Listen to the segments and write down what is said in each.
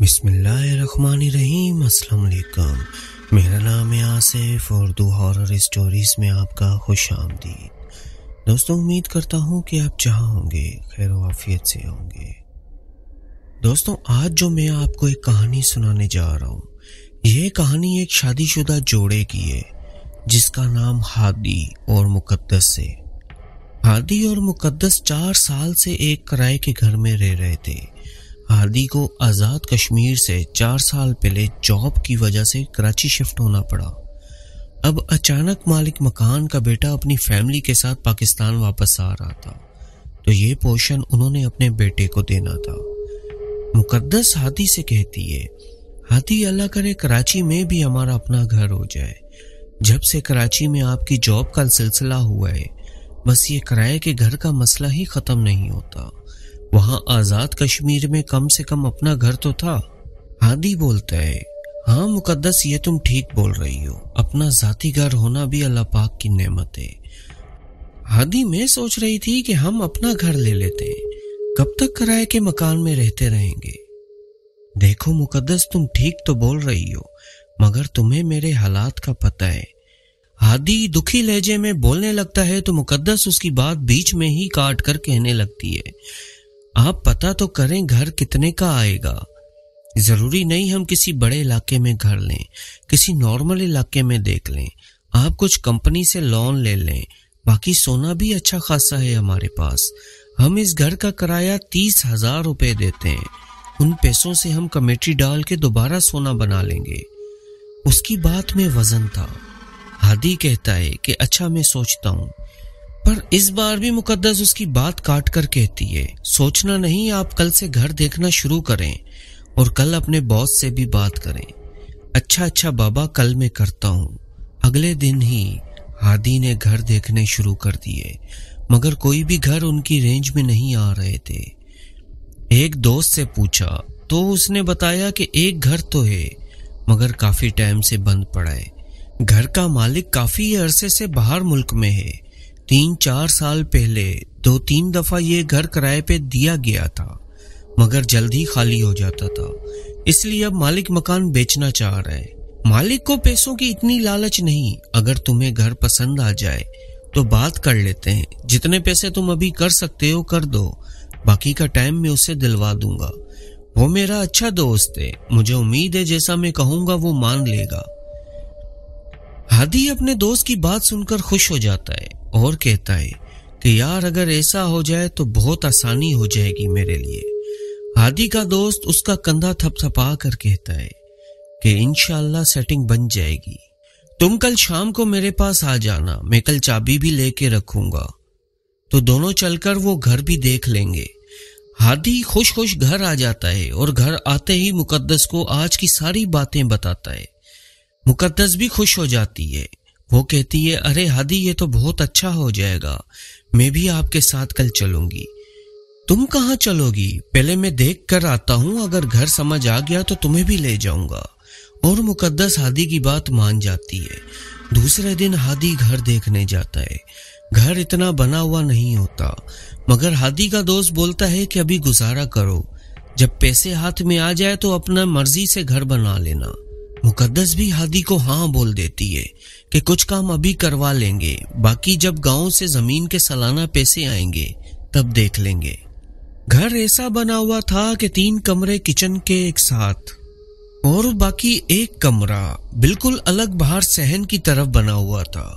بسم اللہ الرحمن الرحیم۔ السلام علیکم، میرا نام ہے آصف اور دو ہارر اسٹوریز میں آپ کا خوش آمدید۔ دوستوں، امید کرتا ہوں کہ آپ جہاں ہوں گے خیر و عافیت سے ہوں گے۔ دوستوں، آج جو میں آپ کو ایک کہانی سنانے جا رہا ہوں، یہ کہانی ایک شادی شدہ جوڑے کی ہے جس کا نام ہادی اور مقدس ہے۔ ہادی اور مقدس 4 سال سے ایک کرائے کے گھر میں رہ رہے تھے۔ ہادی کو آزاد کشمیر سے 4 سال پہلے جاب کی وجہ سے کراچی شفٹ ہونا پڑا۔ اب اچانک مالک مکان کا بیٹا اپنی فیملی کے ساتھ پاکستان واپس آ رہا تھا، تو یہ پورشن انہوں نے اپنے بیٹے کو دینا تھا۔ مقدس ہادی سے کہتی ہے، ہادی اللہ کرے کراچی میں بھی ہمارا اپنا گھر ہو جائے۔ جب سے کراچی میں آپ کی جاب کا سلسلہ ہوا ہے، بس یہ کرائے کے گھر کا مسئلہ ہی ختم نہیں ہوتا۔ وہاں آزاد کشمیر میں کم سے کم اپنا گھر تو تھا۔ ہادی بولتا ہے، ہاں مقدس، یہ تم ٹھیک بول رہی ہو، اپنا ذاتی گھر ہونا بھی اللہ پاک کی نعمت ہے۔ ہادی، میں سوچ رہی تھی کہ ہم اپنا گھر لے لیتے ہیں، کب تک کرائے کے مکان میں رہتے رہیں گے؟ دیکھو مقدس، تم ٹھیک تو بول رہی ہو، مگر تمہیں میرے حالات کا پتہ ہے۔ ہادی دکھی لہجے میں بولنے لگتا ہے تو مقدس اس کی بات بیچ میں ہی کاٹ کر کہنے لگتی ہے، آپ پتہ تو کریں گھر کتنے کا آئے گا؟ ضروری نہیں ہم کسی بڑے علاقے میں گھر لیں، کسی نارمل علاقے میں دیکھ لیں، آپ کچھ کمپنی سے لون لے لیں، باقی سونا بھی اچھا خاصا ہے ہمارے پاس۔ ہم اس گھر کا کرایہ 30,000 روپے دیتے ہیں، ان پیسوں سے ہم کمیٹی ڈال کے دوبارہ سونا بنا لیں گے۔ اس کی بات میں وزن تھا۔ ہادی کہتا ہے کہ اچھا میں سوچتا ہوں، پر اس بار بھی مقدس اس کی بات کاٹ کر کہتی ہے، سوچنا نہیں، آپ کل سے گھر دیکھنا شروع کریں اور کل اپنے باس سے بھی بات کریں۔ اچھا بابا، کل میں کرتا ہوں۔ اگلے دن ہی ہادی نے گھر دیکھنے شروع کر دیے، مگر کوئی بھی گھر ان کی رینج میں نہیں آ رہے تھے۔ ایک دوست سے پوچھا تو اس نے بتایا کہ ایک گھر تو ہے، مگر کافی ٹائم سے بند پڑا ہے۔ گھر کا مالک کافی عرصے سے باہر ملک میں ہے۔ 3-4 سال پہلے 2-3 دفعہ یہ گھر کرائے پہ دیا گیا تھا، مگر جلد ہی خالی ہو جاتا تھا، اس لیے اب مالک مکان بیچنا چاہ رہا ہے۔ مالک کو پیسوں کی اتنی لالچ نہیں، اگر تمہیں گھر پسند آ جائے تو بات کر لیتے ہیں، جتنے پیسے تم ابھی کر سکتے ہو کر دو، باقی کا ٹائم میں اسے دلوا دوں گا۔ وہ میرا اچھا دوست ہے، مجھے امید ہے جیسا میں کہوں گا وہ مان لے گا۔ ہادی اپنے دوست کی بات سن کر خوش ہو جاتا ہے اور کہتا ہے کہ یار اگر ایسا ہو جائے تو بہت آسانی ہو جائے گی میرے لیے۔ ہادی کا دوست اس کا کندھا تھپ تھپا کر کہتا ہے کہ انشاءاللہ سیٹنگ بن جائے گی، تم کل شام کو میرے پاس آ جانا، میں کل چابی بھی لے کے رکھوں گا، تو دونوں چل کر وہ گھر بھی دیکھ لیں گے۔ ہادی خوش گھر آ جاتا ہے اور گھر آتے ہی مقدس کو آج کی ساری باتیں بتاتا ہے۔ مقدس بھی خوش ہو جاتی ہے، وہ کہتی ہے، ارے ہادی یہ تو بہت اچھا ہو جائے گا، میں بھی آپ کے ساتھ کل چلوں گی۔ تم کہاں چلو گی؟ پہلے میں دیکھ کر آتا ہوں، اگر گھر سمجھ آ گیا تو تمہیں بھی لے جاؤں گا۔ اور مقدس ہادی کی بات مان جاتی ہے۔ دوسرے دن ہادی گھر دیکھنے جاتا ہے۔ گھر اتنا بنا ہوا نہیں ہوتا، مگر ہادی کا دوست بولتا ہے کہ ابھی گزارا کرو، جب پیسے ہاتھ میں آ جائے تو اپنا مرضی سے گھر بنا لینا۔ مقدس بھی ہادی کو ہاں بول دیتی ہے کہ کچھ کام ابھی کروا لیں گے، باقی جب گاؤں سے زمین کے سالانہ پیسے آئیں گے تب دیکھ لیں گے۔ گھر ایسا بنا ہوا تھا کہ 3 کمرے کچن کے ایک ساتھ اور باقی ایک کمرہ بالکل الگ باہر صحن کی طرف بنا ہوا تھا۔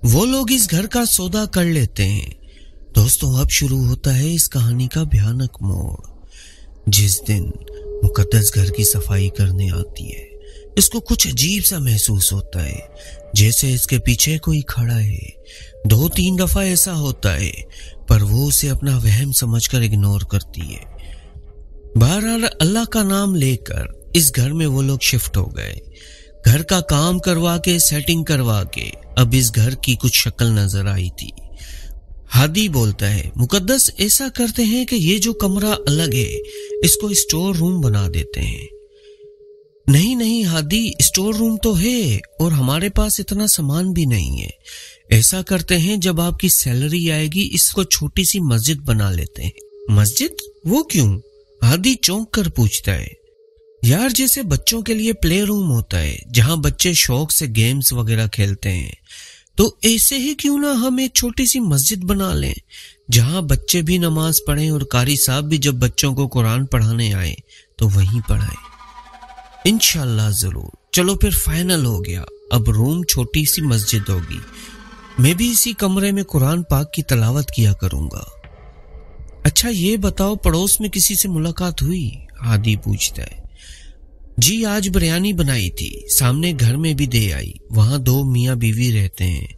وہ لوگ اس گھر کا سودا کر لیتے ہیں۔ دوستوں، اب شروع ہوتا ہے اس کہانی کا بھیانک موڑ۔ جس دن مقدس گھر کی صفائی کرنے آتی ہے، اس کو کچھ عجیب سا محسوس ہوتا ہے، جیسے اس کے پیچھے کوئی کھڑا ہے۔ 2-3 دفعہ ایسا ہوتا ہے، پر وہ اسے اپنا وہم سمجھ کر اگنور کرتی ہے۔ بہرحال اللہ کا نام لے کر اس گھر میں وہ لوگ شفٹ ہو گئے۔ گھر کا کام کروا کے، سیٹنگ کروا کے اب اس گھر کی کچھ شکل نظر آئی تھی۔ ہادی بولتا ہے، مقدس ایسا کرتے ہیں کہ یہ جو کمرہ الگ ہے اس کو اسٹور روم بنا دیتے ہیں۔ نہیں ہادی، اسٹور روم تو ہے اور ہمارے پاس اتنا سامان بھی نہیں ہے۔ ایسا کرتے ہیں جب آپ کی سیلری آئے گی اس کو چھوٹی سی مسجد بنا لیتے ہیں۔ مسجد؟ وہ کیوں؟ ہادی چونک کر پوچھتا ہے۔ यार जैसे बच्चों के लिए प्ले रूम होता है जहां बच्चे शौक से गेम्स वगैरह खेलते हैं, तो ऐसे ही क्यों ना हम एक छोटी सी मस्जिद बना लें जहां बच्चे भी नमाज पढ़ें और कारी साहब भी जब बच्चों को कुरान पढ़ाने आए तो वहीं पढ़ाएं। इंशाल्लाह जरूर। चलो फिर फाइनल हो गया, अब रूम छोटी सी मस्जिद होगी। मैं भी इसी कमरे में कुरान पाक की तलावत किया करूंगा। अच्छा ये बताओ, पड़ोस में किसी से मुलाकात हुई? हादी पूछता है। जी आज बिरयानी बनाई थी, सामने घर में भी दे आई। वहां 2 मियाँ बीवी रहते हैं,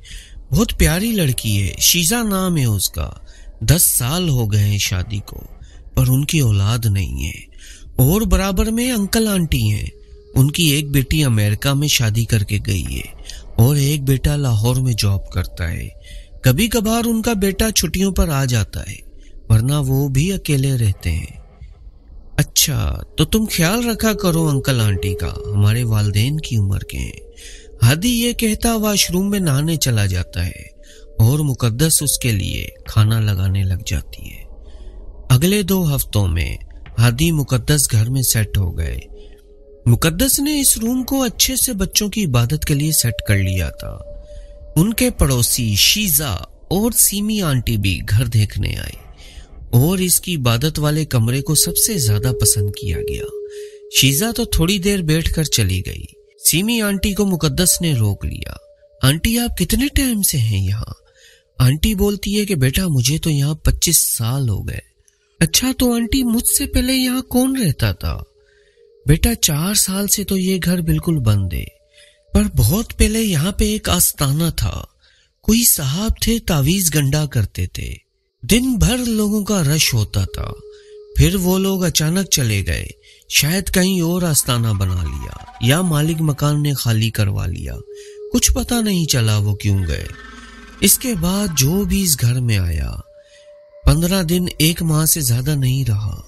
बहुत प्यारी लड़की है, शीजा नाम है उसका। 10 साल हो गए हैं शादी को, पर उनकी औलाद नहीं है। और बराबर में अंकल आंटी हैं, उनकी एक बेटी अमेरिका में शादी करके गई है और एक बेटा लाहौर में जॉब करता है। कभी कभार उनका बेटा छुट्टियों पर आ जाता है, वरना वो भी अकेले रहते हैं। अच्छा, तो तुम ख्याल रखा करो अंकल आंटी का, हमारे वालिदैन की उम्र के हैं। हादी ये कहता वॉशरूम में नहाने चला जाता है और मुकद्दस उसके लिए खाना लगाने लग जाती है। अगले 2 हफ्तों में हादी मुकद्दस घर में सेट हो गए। मुकद्दस ने इस रूम को अच्छे से बच्चों की इबादत के लिए सेट कर लिया था। उनके पड़ोसी शीजा और सीमी आंटी भी घर देखने आए और इसकी इबादत वाले कमरे को सबसे ज्यादा पसंद किया गया। शीजा तो थोड़ी देर बैठकर चली गई। सीमी आंटी को मुकद्दस ने रोक लिया। आंटी आप कितने टाइम से हैं यहाँ? आंटी बोलती है कि बेटा मुझे तो यहाँ 25 साल हो गए। अच्छा तो आंटी मुझसे पहले यहाँ कौन रहता था? बेटा 4 साल से तो ये घर बिल्कुल बंद है, पर बहुत पहले यहाँ पे एक आस्ताना था। कोई साहब थे, तावीज गंडा करते थे, दिन भर लोगों का रश होता था। फिर वो लोग अचानक चले गए, शायद कहीं और आस्ताना बना लिया या मालिक मकान ने खाली करवा लिया, कुछ पता नहीं चला वो क्यों गए। इसके बाद जो भी इस घर में आया 15 दिन 1 माह से ज्यादा नहीं रहा।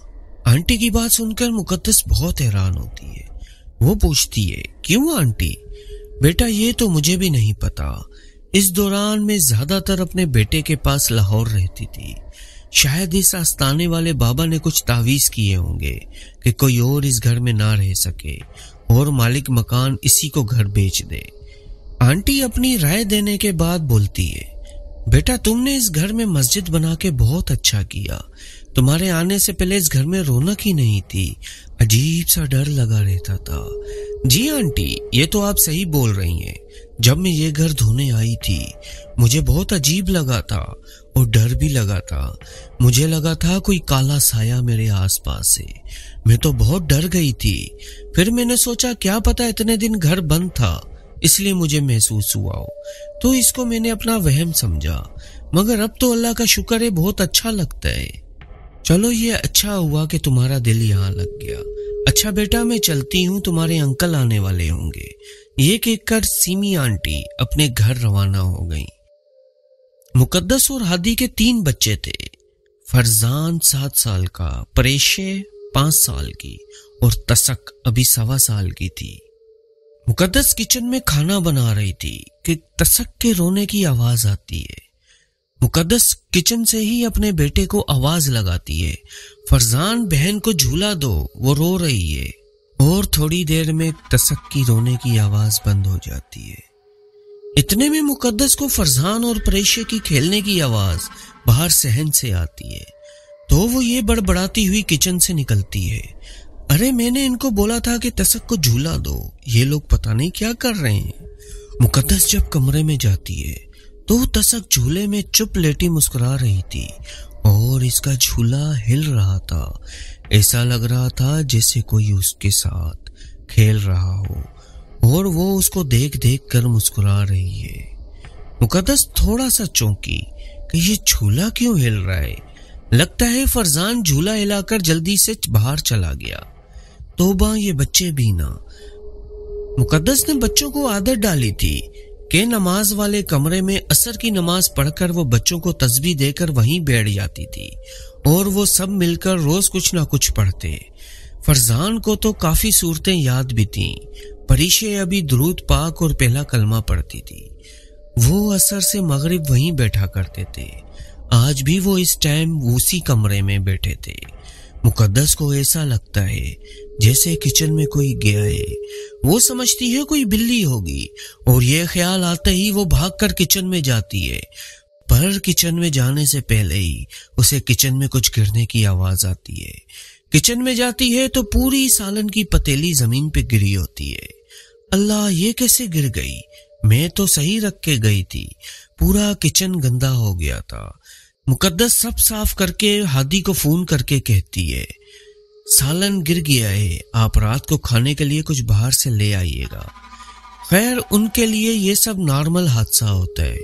आंटी की बात सुनकर मुकद्दस बहुत हैरान होती है। वो पूछती है क्यों आंटी? बेटा ये तो मुझे भी नहीं पता। इस दौरान मैं ज्यादातर अपने बेटे के पास लाहौर रहती थी। शायद इस आस्ताने वाले बाबा ने कुछ तावीज किए होंगे कि कोई और इस घर में ना रह सके और मालिक मकान इसी को घर बेच दे। आंटी अपनी राय देने के बाद बोलती है, बेटा तुमने इस घर में मस्जिद बना के बहुत अच्छा किया। तुम्हारे आने से पहले इस घर में रौनक ही नहीं थी, अजीब सा डर लगा रहता था। जी आंटी ये तो आप सही बोल रही हैं। जब मैं ये घर धोने आई थी मुझे बहुत अजीब लगा था और डर भी लगा था। मुझे लगा था कोई काला साया मेरे आसपास है। मैं तो बहुत डर गई थी। फिर मैंने सोचा क्या पता इतने दिन घर बंद था इसलिए मुझे महसूस हुआ हो, तो इसको मैंने अपना वहम समझा। मगर अब तो अल्लाह का शुक्र है बहुत अच्छा लगता है। चलो ये अच्छा हुआ कि तुम्हारा दिल यहाँ लग गया। अच्छा बेटा मैं चलती हूँ, तुम्हारे अंकल आने वाले होंगे। ये कहकर सीमी आंटी अपने घर रवाना हो गई। मुकद्दस और हादी के 3 बच्चे थे। फरजान 7 साल का, परेशे 5 साल की और तसक अभी 1.25 साल की थी। मुकद्दस किचन में खाना बना रही थी कि तसक के रोने की आवाज आती है। मुकद्दस किचन से ही अपने बेटे को आवाज लगाती है, फरजान बहन को झूला दो, वो रो रही है। और थोड़ी देर में तसक की रोने की आवाज बंद हो जाती है। इतने में मुकद्दस को फरजान और परेशे की खेलने की आवाज बाहर सहन से आती है, तो वो ये बड़बड़ाती हुई किचन से निकलती है। अरे मैंने इनको बोला था कि तसक को झूला दो, ये लोग पता नहीं क्या कर रहे हैं। मुकद्दस जब कमरे में जाती है तो तसक झूले में चुप लेटी मुस्कुरा रही थी और इसका झूला हिल रहा था। ऐसा लग रहा था जैसे कोई उसके साथ खेल रहा हो और वो उसको देख देख कर मुस्कुरा रही है। मुकद्दस थोड़ा सा चौंकी कि ये झूला क्यों हिल रहा है। लगता है फरजान झूला हिलाकर जल्दी से बाहर चला गया। तौबा ये बच्चे भी ना। मुकद्दस ने बच्चों को आदत डाली थी कि नमाज वाले कमरे में असर की नमाज पढ़कर वो बच्चों को तस्बीह देकर वहीं बैठ जाती थी और वो सब मिलकर रोज कुछ ना कुछ पढ़ते। फरजान को तो काफी सूरतें याद भी थीं। परीशे अभी दुरूद पाक और पहला कलमा पढ़ती थी। वो असर से मगरिब वहीं बैठा करते थे। आज भी वो इस टाइम उसी कमरे में बैठे थे। मुकद्दस को ऐसा लगता है जैसे किचन में कोई गया है। वो समझती है कोई बिल्ली होगी और ये ख्याल आते ही वो भागकर किचन में जाती है, पर किचन में जाने से पहले ही उसे किचन में कुछ गिरने की आवाज आती है। किचन में जाती है तो पूरी सालन की पतीली जमीन पे गिरी होती है। अल्लाह, ये कैसे गिर गई? मैं तो सही रख के गई थी। पूरा किचन गंदा हो गया था। मुकद्दस सब साफ करके हादी को फोन करके कहती है, सालन गिर गया है, आप रात को खाने के लिए कुछ बाहर से ले आइएगा। खैर, उनके लिए ये सब नॉर्मल हादसा होता है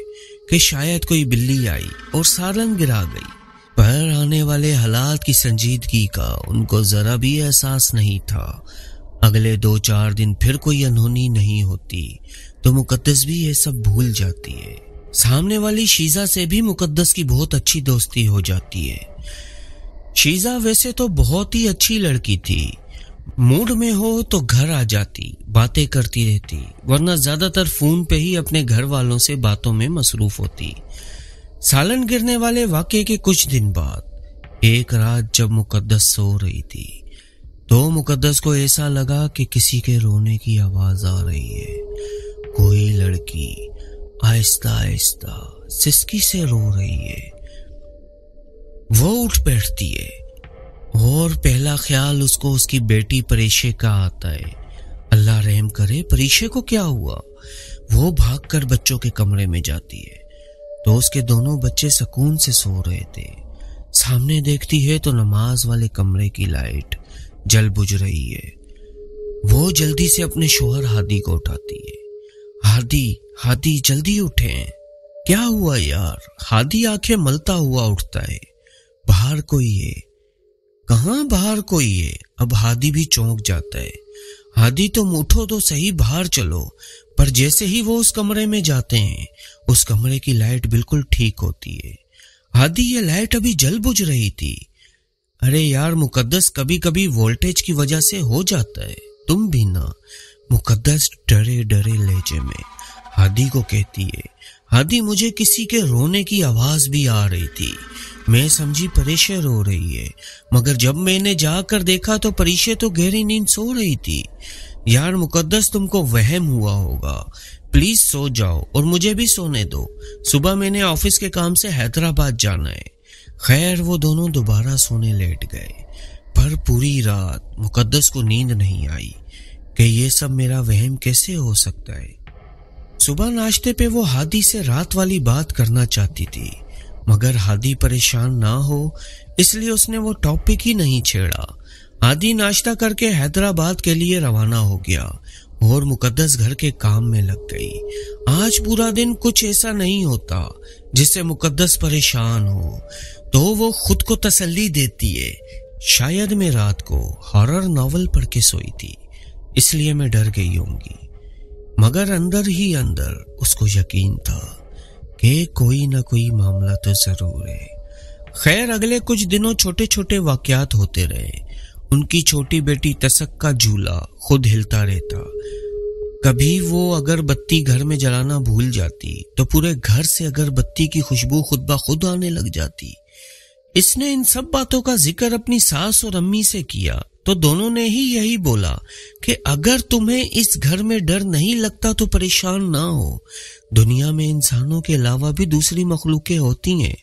कि शायद कोई बिल्ली आई और सालन गिरा गई, पर आने वाले हालात की संजीदगी का उनको जरा भी एहसास नहीं था। अगले 2-4 दिन फिर कोई अनहोनी नहीं होती तो मुकद्दस भी ये सब भूल जाती है। सामने वाली शीजा से भी मुकद्दस की बहुत अच्छी दोस्ती हो जाती है। शीजा वैसे तो बहुत ही अच्छी लड़की थी। मूड में हो तो घर आ जाती, बातें करती रहती, वरना ज्यादातर फोन पे ही अपने घर वालों से बातों में मसरूफ होती। सालन गिरने वाले वाकये के कुछ दिन बाद एक रात जब मुकद्दस सो रही थी तो मुकद्दस को ऐसा लगा कि किसी के रोने की आवाज आ रही है। कोई लड़की आहिस्ता आहिस्ता सिसकी से रो रही है। वो उठ बैठती है और पहला ख्याल उसको उसकी बेटी परीशे का आता है। अल्लाह रहम करे, परीशे को क्या हुआ? वो भागकर बच्चों के कमरे में जाती है तो उसके दोनों बच्चे सुकून से सो रहे थे। सामने देखती है तो नमाज वाले कमरे की लाइट जल बुझ रही है। वो जल्दी से अपने शोहर हादी को उठाती है। हादी जल्दी उठें। क्या हुआ यार? हादी आंखें मलता हुआ उठता है। बाहर कोई है। कहाँ बाहर कोई है? अब हादी भी चौंक जाता है। हादी, तुम उठो तो सही, बाहर चलो। पर जैसे ही वो उस कमरे में जाते हैं उस कमरे की लाइट बिल्कुल ठीक होती है। हादी, ये लाइट अभी जल बुझ रही थी। अरे यार मुकद्दस, कभी कभी वोल्टेज की वजह से हो जाता है, तुम भी ना। मुकद्दस डरे डरे लहजे में हादी को कहती है। हादी, मुझे किसी के रोने की आवाज भी आ रही थी। मैं समझी परीशे रो रही है, मगर जब मैंने जाकर देखा तो परीशे तो गहरी नींद सो रही थी। यार मुकद्दस, तुमको वहम हुआ होगा, प्लीज सो जाओ और मुझे भी सोने दो। सुबह मैंने ऑफिस के काम से हैदराबाद जाना है। खैर, वो दोनों दोबारा सोने लेट गए, पर पूरी रात मुकद्दस को नींद नहीं आई कि ये सब मेरा वहम कैसे हो सकता है। सुबह नाश्ते पे वो हादी से रात वाली बात करना चाहती थी, मगर हादी परेशान ना हो इसलिए उसने वो टॉपिक ही नहीं छेड़ा। हादी नाश्ता करके हैदराबाद के लिए रवाना हो गया और मुकद्दस घर के काम में लग गई। आज पूरा दिन कुछ ऐसा नहीं होता जिससे मुकद्दस परेशान हो, तो वो खुद को तसल्ली देती है, शायद मैं रात को हॉरर नॉवल पढ़ के सोई थी इसलिए मैं डर गई होंगी। मगर अंदर ही अंदर उसको यकीन था कि कोई ना कोई मामला तो जरूर है। खैर, अगले कुछ दिनों छोटे छोटे वाकयात होते रहे। उनकी छोटी बेटी तसक का झूला खुद हिलता रहता। कभी वो अगरबत्ती घर में जलाना भूल जाती तो पूरे घर से अगरबत्ती की खुशबू खुद ब खुद आने लग जाती। इसने इन सब बातों का जिक्र अपनी सास और अम्मी से किया तो दोनों ने ही यही बोला कि अगर तुम्हें इस घर में डर नहीं लगता तो परेशान ना हो। दुनिया में इंसानों के अलावा भी दूसरी मखलूकें होती हैं,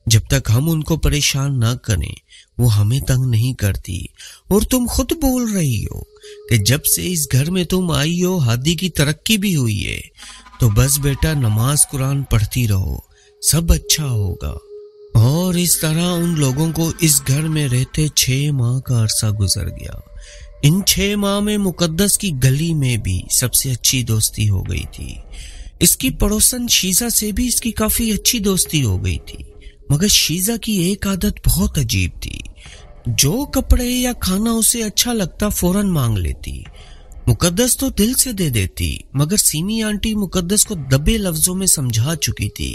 जब तक हम उनको परेशान ना करें वो हमें तंग नहीं करती। और तुम खुद बोल रही हो कि जब से इस घर में तुम आई हो हादी की तरक्की भी हुई है, तो बस बेटा नमाज कुरान पढ़ती रहो, सब अच्छा होगा। और इस तरह उन लोगों को इस घर में रहते 6 माह का अरसा गुजर गया। इन 6 माह में मुकद्दस की गली में भी सबसे अच्छी दोस्ती हो गई थी। इसकी पड़ोसन शीजा से भी इसकी काफी अच्छी दोस्ती हो गई थी। मगर शीजा की एक आदत बहुत अजीब थी, जो कपड़े या खाना उसे अच्छा लगता फौरन मांग लेती। मुकद्दस तो दिल से दे देती, मगर सीमी आंटी मुकद्दस को दबे लफ्जों में समझा चुकी थी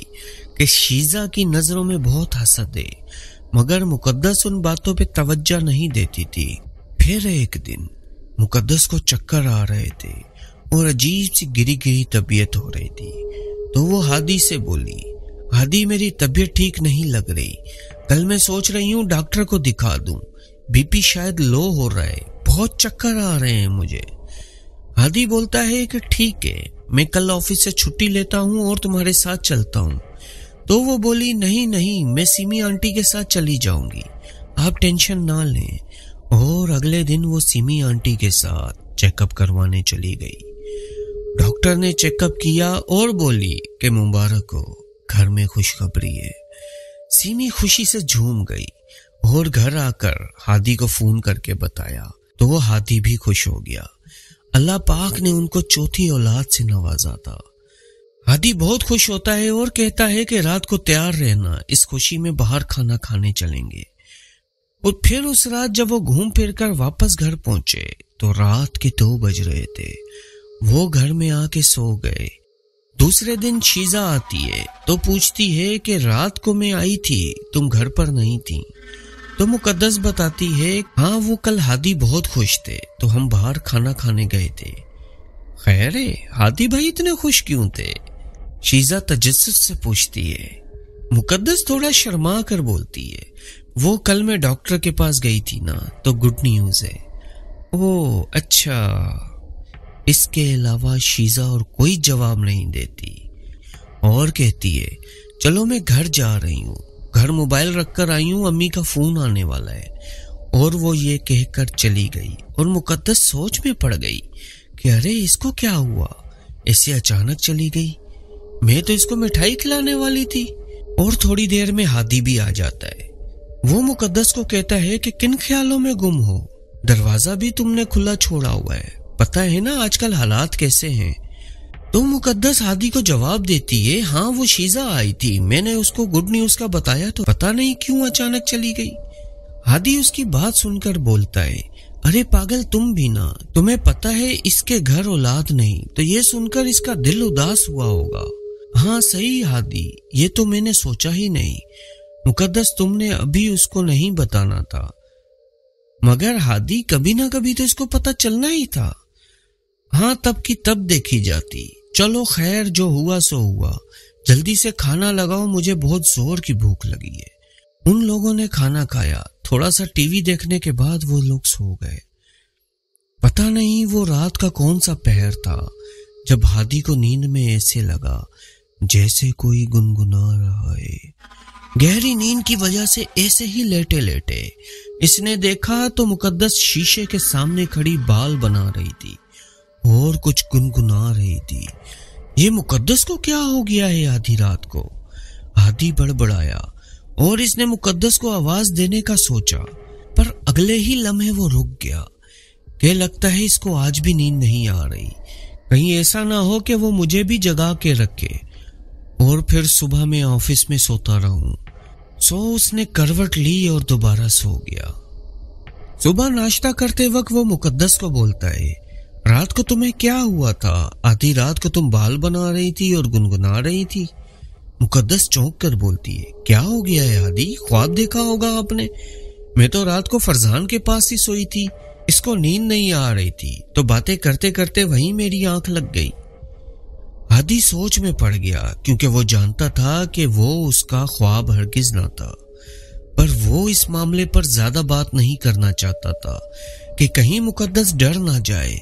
कि शीजा की नजरों में बहुत हसद है, मगर मुकद्दस उन बातों पे तवज्जो नहीं देती थी। फिर एक दिन मुकद्दस को चक्कर आ रहे थे और अजीब सी गिरी गिरी तबीयत हो रही थी, तो वो हादी से बोली, हादी मेरी तबीयत ठीक नहीं लग रही, कल मैं सोच रही हूँ डॉक्टर को दिखा दूं। बीपी शायद लो हो रहा है, बहुत चक्कर आ रहे हैं मुझे। हादी बोलता है कि ठीक है, मैं कल ऑफिस से छुट्टी लेता हूँ और तुम्हारे साथ चलता हूँ। तो वो बोली नहीं नहीं, मैं सिमी आंटी के साथ चली जाऊंगी, आप टेंशन ना लें। और अगले दिन वो सिमी आंटी के साथ चेकअप करवाने चली गई। डॉक्टर ने चेकअप किया और बोली कि मुबारक हो, घर में खुशखबरी है। सिमी खुशी से झूम गई और घर आकर हादी को फोन करके बताया तो वो हादी भी खुश हो गया। अल्लाह पाक ने उनको चौथी औलाद से नवाजा था। हादी बहुत खुश होता है और कहता है कि रात को तैयार रहना, इस खुशी में बाहर खाना खाने चलेंगे। और फिर उस रात जब वो घूम फिर कर वापस घर पहुंचे तो रात के 2 बज रहे थे। वो घर में आके सो गए। दूसरे दिन शीजा आती है तो पूछती है कि रात को मैं आई थी, तुम घर पर नहीं थी। तो मुकद्दस बताती है हाँ, वो कल हादी बहुत खुश थे तो हम बाहर खाना खाने गए थे। खैर है, हादी भाई इतने खुश क्यों थे? शीजा तजस्सुस से पूछती है। मुकद्दस थोड़ा शर्मा कर बोलती है, वो कल मैं डॉक्टर के पास गई थी ना, तो गुड न्यूज है। ओह अच्छा। इसके अलावा शीजा और कोई जवाब नहीं देती और कहती है चलो मैं घर जा रही हूँ, घर मोबाइल रखकर आई हूँ, अम्मी का फोन आने वाला है। और वो ये कहकर चली गई और मुकद्दस सोच में पड़ गई कि अरे इसको क्या हुआ, ऐसे अचानक चली गई, मैं तो इसको मिठाई खिलाने वाली थी। और थोड़ी देर में हादी भी आ जाता है। वो मुकद्दस को कहता है कि किन ख्यालों में गुम हो, दरवाजा भी तुमने खुला छोड़ा हुआ है, पता है ना आजकल हालात कैसे हैं। तो मुकद्दस हादी को जवाब देती है हाँ, वो शीजा आई थी, मैंने उसको गुड न्यूज का बताया तो पता नहीं क्यों अचानक चली गई। हादी उसकी बात सुनकर बोलता है अरे पागल तुम भी ना, तुम्हें पता है इसके घर औलाद नहीं, तो ये सुनकर इसका दिल उदास हुआ होगा। हाँ सही हादी, ये तो मैंने सोचा ही नहीं, मुकद्दस तुमने अभी उसको नहीं बताना था। मगर हादी कभी ना कभी तो इसको पता चलना ही था। हाँ तब की तब देखी जाती, चलो खैर जो हुआ सो हुआ, जल्दी से खाना लगाओ, मुझे बहुत जोर की भूख लगी है। उन लोगों ने खाना खाया, थोड़ा सा टीवी देखने के बाद वो लोग सो गए। पता नहीं वो रात का कौन सा पहर था जब हादी को नींद में ऐसे लगा जैसे कोई गुनगुना रहा है। गहरी नींद की वजह से ऐसे ही लेटे लेटे इसने देखा तो मुकद्दस शीशे के सामने खड़ी बाल बना रही थी और कुछ गुनगुना रही थी। ये मुकद्दस को क्या हो गया है आधी रात को? हादी बड़बड़ाया और इसने मुकद्दस को आवाज देने का सोचा, पर अगले ही लम्हे वो रुक गया कि लगता है इसको आज भी नींद नहीं आ रही, कहीं ऐसा ना हो कि वो मुझे भी जगा के रखे और फिर सुबह में ऑफिस में सोता रहूं। सो उसने करवट ली और दोबारा सो गया। सुबह नाश्ता करते वक्त वो मुकद्दस को बोलता है रात को तुम्हें क्या हुआ था? आधी रात को तुम बाल बना रही थी और गुनगुना रही थी। मुकद्दस चौंक कर बोलती है क्या हो गया है हादी, ख्वाब देखा होगा आपने? मैं तो रात को फरजान के पास ही सोई थी, इसको नींद नहीं आ रही थी तो बातें करते करते वहीं मेरी आंख लग गई। हादी सोच में पड़ गया क्योंकि वो जानता था कि वो उसका ख्वाब हरगिज ना था, पर वो इस मामले पर ज्यादा बात नहीं करना चाहता था कि कहीं मुकद्दस डर ना जाए,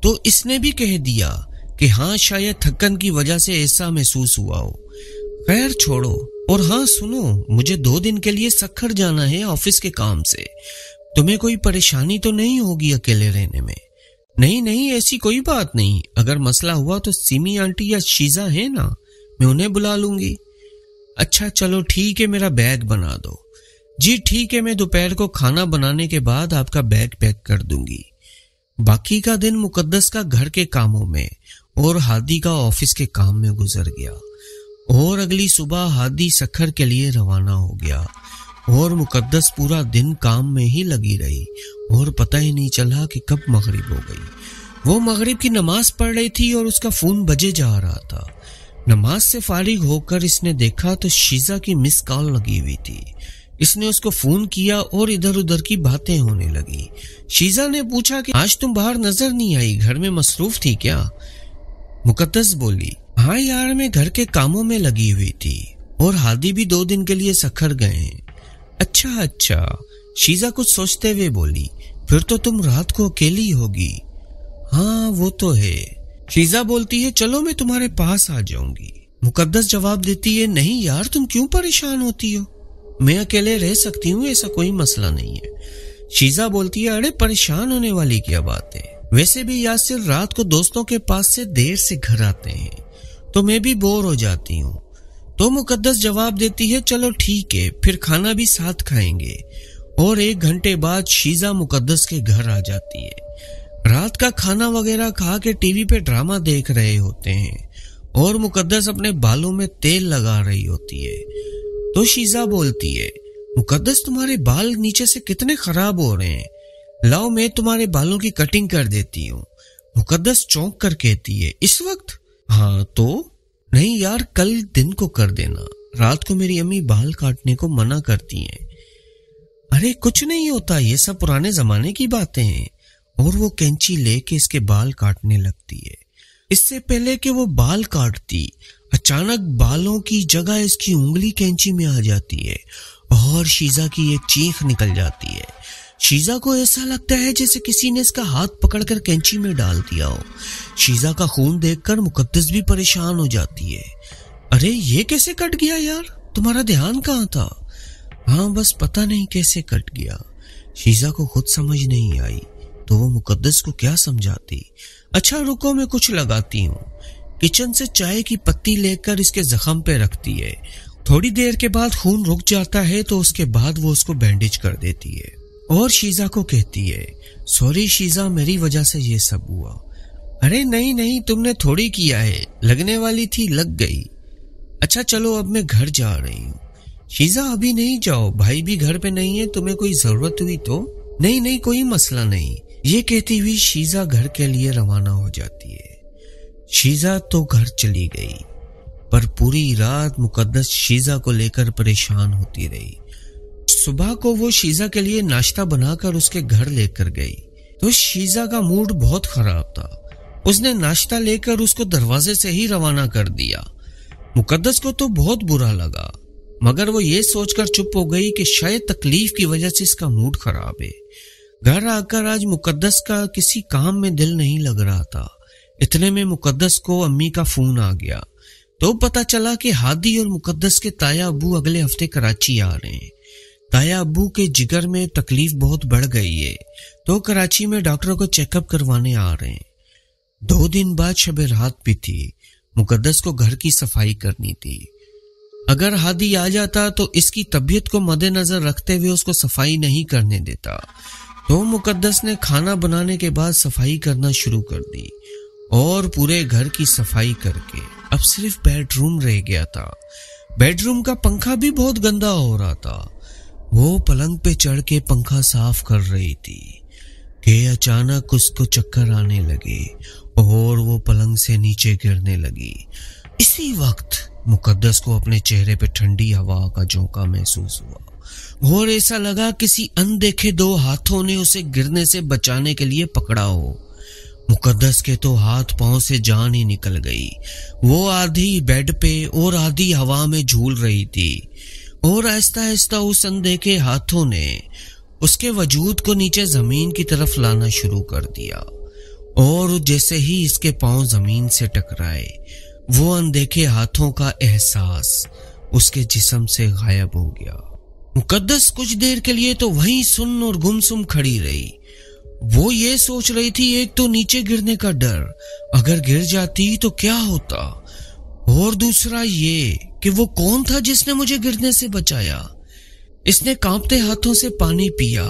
तो इसने भी कह दिया कि हाँ शायद थकन की वजह से ऐसा महसूस हुआ हो। खैर छोड़ो, और हाँ सुनो, मुझे 2 दिन के लिए सक्खर जाना है ऑफिस के काम से, तुम्हें कोई परेशानी तो नहीं होगी अकेले रहने में? नहीं नहीं ऐसी कोई बात नहीं, अगर मसला हुआ तो सिमी आंटी या शीजा है ना, मैं उन्हें बुला लूंगी। अच्छा चलो ठीक है, मेरा बैग बना दो। जी ठीक है, मैं दोपहर को खाना बनाने के बाद आपका बैग पैक कर दूंगी। बाकी का दिन मुकद्दस का घर के कामों में और हादी का ऑफिस के काम में गुजर गया और अगली सुबह हादी सक्खर के लिए रवाना हो गया और मुकद्दस पूरा दिन काम में ही लगी रही और पता ही नहीं चला कि कब मगरिब हो गई। वो मगरिब की नमाज पढ़ रही थी और उसका फोन बजे जा रहा था। नमाज से फारिग होकर इसने देखा तो शीजा की मिस कॉल लगी हुई थी। इसने उसको फोन किया और इधर उधर की बातें होने लगी। शीजा ने पूछा कि आज तुम बाहर नजर नहीं आई, घर में मसरूफ थी क्या? मुकद्दस बोली हाँ यार, मैं घर के कामों में लगी हुई थी और हादी भी 2 दिन के लिए सक्खर गए हैं। अच्छा, शीजा कुछ सोचते हुए बोली, फिर तो तुम रात को अकेली होगी। हाँ वो तो है। शीजा बोलती है, चलो मैं तुम्हारे पास आ जाऊंगी। मुकद्दस जवाब देती है, नहीं यार, तुम क्यों परेशान होती हो, मैं अकेले रह सकती हूँ, ऐसा कोई मसला नहीं है। शीजा बोलती है, अरे परेशान होने वाली क्या बात है, वैसे भी यासिर रात को दोस्तों के पास से देर से घर आते हैं तो मैं भी बोर हो जाती हूँ। तो मुकद्दस जवाब देती है, चलो ठीक है, फिर खाना भी साथ खाएंगे। और 1 घंटे बाद शीजा मुकद्दस के घर आ जाती है। रात का खाना वगैरह खा के टीवी पे ड्रामा देख रहे होते हैं और मुकद्दस अपने बालों में तेल लगा रही होती है। तो शीजा बोलती है, मुकद्दस तुम्हारे बाल नीचे से कितने खराब हो रहे हैं, लाओ मैं तुम्हारे बालों की कटिंग कर देती हूँ। मुकद्दस चौंक कर कहती है, इस वक्त? हाँ तो? नहीं यार, कल दिन को कर देना, रात को मेरी अम्मी बाल काटने को मना करती हैं। अरे कुछ नहीं होता, ये सब पुराने जमाने की बातें हैं। और वो कैंची लेके इसके बाल काटने लगती है। इससे पहले कि वो बाल काटती, अचानक बालों की जगह इसकी उंगली कैंची में आ जाती है और शीजा की एक चीख निकल जाती है। शीजा को ऐसा लगता है जैसे किसी ने इसका हाथ पकड़कर कैंची में डाल दिया हो। शीजा का खून देखकर मुकद्दस भी परेशान हो जाती है। अरे ये कैसे कट गया यार, तुम्हारा ध्यान कहाँ था? हाँ बस पता नहीं कैसे कट गया। शीजा को खुद समझ नहीं आई तो वो मुकद्दस को क्या समझाती। अच्छा रुको, मैं कुछ लगाती हूँ। किचन से चाय की पत्ती लेकर इसके जख्म पे रखती है। थोड़ी देर के बाद खून रुक जाता है तो उसके बाद वो उसको बैंडेज कर देती है और शीजा को कहती है, सॉरी शीजा, मेरी वजह से ये सब हुआ। अरे नहीं नहीं, तुमने थोड़ी किया है, लगने वाली थी लग गई। अच्छा चलो अब मैं घर जा रही हूँ। शीजा अभी नहीं जाओ, भाई भी घर पे नहीं है, तुम्हें कोई जरूरत हुई तो? नहीं नहीं कोई मसला नहीं। ये कहती हुई शीजा घर के लिए रवाना हो जाती है। शीजा तो घर चली गई पर पूरी रात मुकद्दस शीजा को लेकर परेशान होती रही। सुबह को वो शीजा के लिए नाश्ता बनाकर उसके घर लेकर गई तो शीजा का मूड बहुत खराब था। उसने नाश्ता लेकर उसको दरवाजे से ही रवाना कर दिया। मुकद्दस को तो बहुत बुरा लगा मगर वो ये सोचकर चुप हो गई कि शायद तकलीफ की वजह से इसका मूड खराब है। घर आकर आज मुकद्दस का किसी काम में दिल नहीं लग रहा था। इतने में मुकद्दस को अम्मी का फोन आ गया तो पता चला कि हादी और मुकद्दस के ताया अब्बू अगले हफ्ते कराची आ रहे हैं। ताया अब्बू के जिगर में तकलीफ बहुत बढ़ गई है तो कराची में डॉक्टर को चेकअप करवाने आ रहे हैं। 2 दिन बाद शबे रात भी थी। मुकद्दस को घर की सफाई करनी थी। अगर हादी आ जाता तो इसकी तबीयत को मद्देनजर रखते हुए उसको सफाई नहीं करने देता। तो मुकद्दस ने खाना बनाने के बाद सफाई करना शुरू कर दी और पूरे घर की सफाई करके अब सिर्फ बेडरूम रह गया था। बेडरूम का पंखा भी बहुत गंदा हो रहा था। वो पलंग पे चढ़ के पंखा साफ कर रही थी कि अचानक उसको चक्कर आने लगे और वो पलंग से नीचे गिरने लगी। इसी वक्त मुकद्दस को अपने चेहरे पे ठंडी हवा का झोंका महसूस हुआ और ऐसा लगा किसी अनदेखे 2 हाथों ने उसे गिरने से बचाने के लिए पकड़ा हो। मुकद्दस के तो हाथ पांव से जान ही निकल गई। वो आधी बेड पे और आधी हवा में झूल रही थी और आहिस्ता आहिस्ता उस अनदेखे हाथों ने उसके वजूद को नीचे जमीन की तरफ लाना शुरू कर दिया और जैसे ही इसके पांव जमीन से टकराए वो अनदेखे हाथों का एहसास उसके जिस्म से गायब हो गया। मुकद्दस कुछ देर के लिए तो वहीं सुन्न और गुमसुम खड़ी रही। वो ये सोच रही थी, एक तो नीचे गिरने का डर, अगर गिर जाती तो क्या होता, और दूसरा ये कि वो कौन था जिसने मुझे गिरने से बचाया। इसने कांपते हाथों से पानी पिया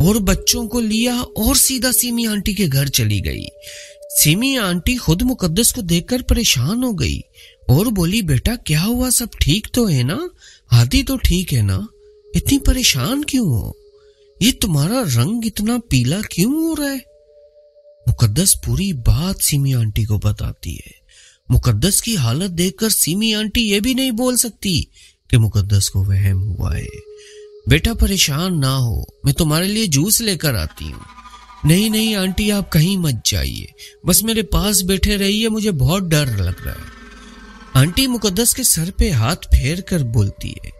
और बच्चों को लिया और सीधा सीमी आंटी के घर चली गई। सीमी आंटी खुद मुकद्दस को देखकर परेशान हो गई और बोली, बेटा क्या हुआ, सब ठीक तो है ना, हादी तो ठीक है ना, इतनी परेशान क्यों हो, ये तुम्हारा रंग इतना पीला क्यों हो रहा है। मुकद्दस पूरी बात सीमी आंटी को बताती है। मुकद्दस की हालत देखकर सीमी आंटी ये भी नहीं बोल सकती कि मुकद्दस को वहम हुआ है। बेटा परेशान ना हो, मैं तुम्हारे लिए जूस लेकर आती हूँ। नहीं नहीं आंटी, आप कहीं मत जाइए, बस मेरे पास बैठे रहिए, मुझे बहुत डर लग रहा है। आंटी मुकद्दस के सर पे हाथ फेर कर बोलती है,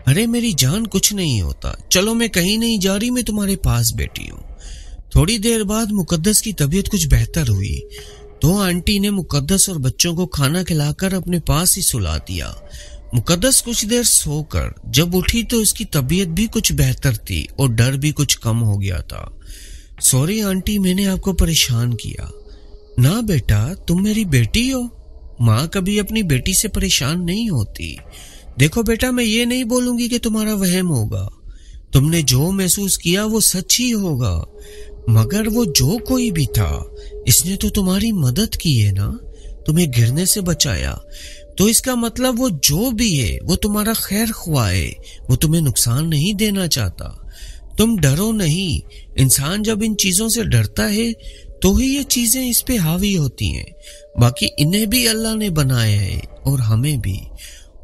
अरे मेरी जान, कुछ नहीं होता, चलो मैं कहीं नहीं जा रही, मैं तुम्हारे पास बैठी हूँ। थोड़ी देर बाद मुकद्दस की तबीयत कुछ बेहतर हुई तो आंटी ने मुकद्दस और बच्चों को खाना खिलाकर अपने पास ही सुला दिया। मुकद्दस कुछ देर सोकर जब उठी तो उसकी तबीयत भी कुछ बेहतर थी और डर भी कुछ कम हो गया था। सॉरी आंटी, मैंने आपको परेशान किया। ना बेटा, तुम मेरी बेटी हो, माँ कभी अपनी बेटी से परेशान नहीं होती। देखो बेटा, मैं ये नहीं बोलूंगी कि तुम्हारा वहम होगा, तुमने जो महसूस किया वो सच ही होगा, मगर वो जो कोई भी था इसने तो तुम्हारी मदद की है ना, तुम्हें गिरने से बचाया, तो इसका मतलब वो जो भी है वो तुम्हारा खैर ख्वाह है, वो तुम्हें नुकसान नहीं देना चाहता। तुम डरो नहीं, इंसान जब इन चीजों से डरता है तो ही ये चीजें इस पे हावी होती हैं, बाकी इन्हें भी अल्लाह ने बनाया है और हमें भी।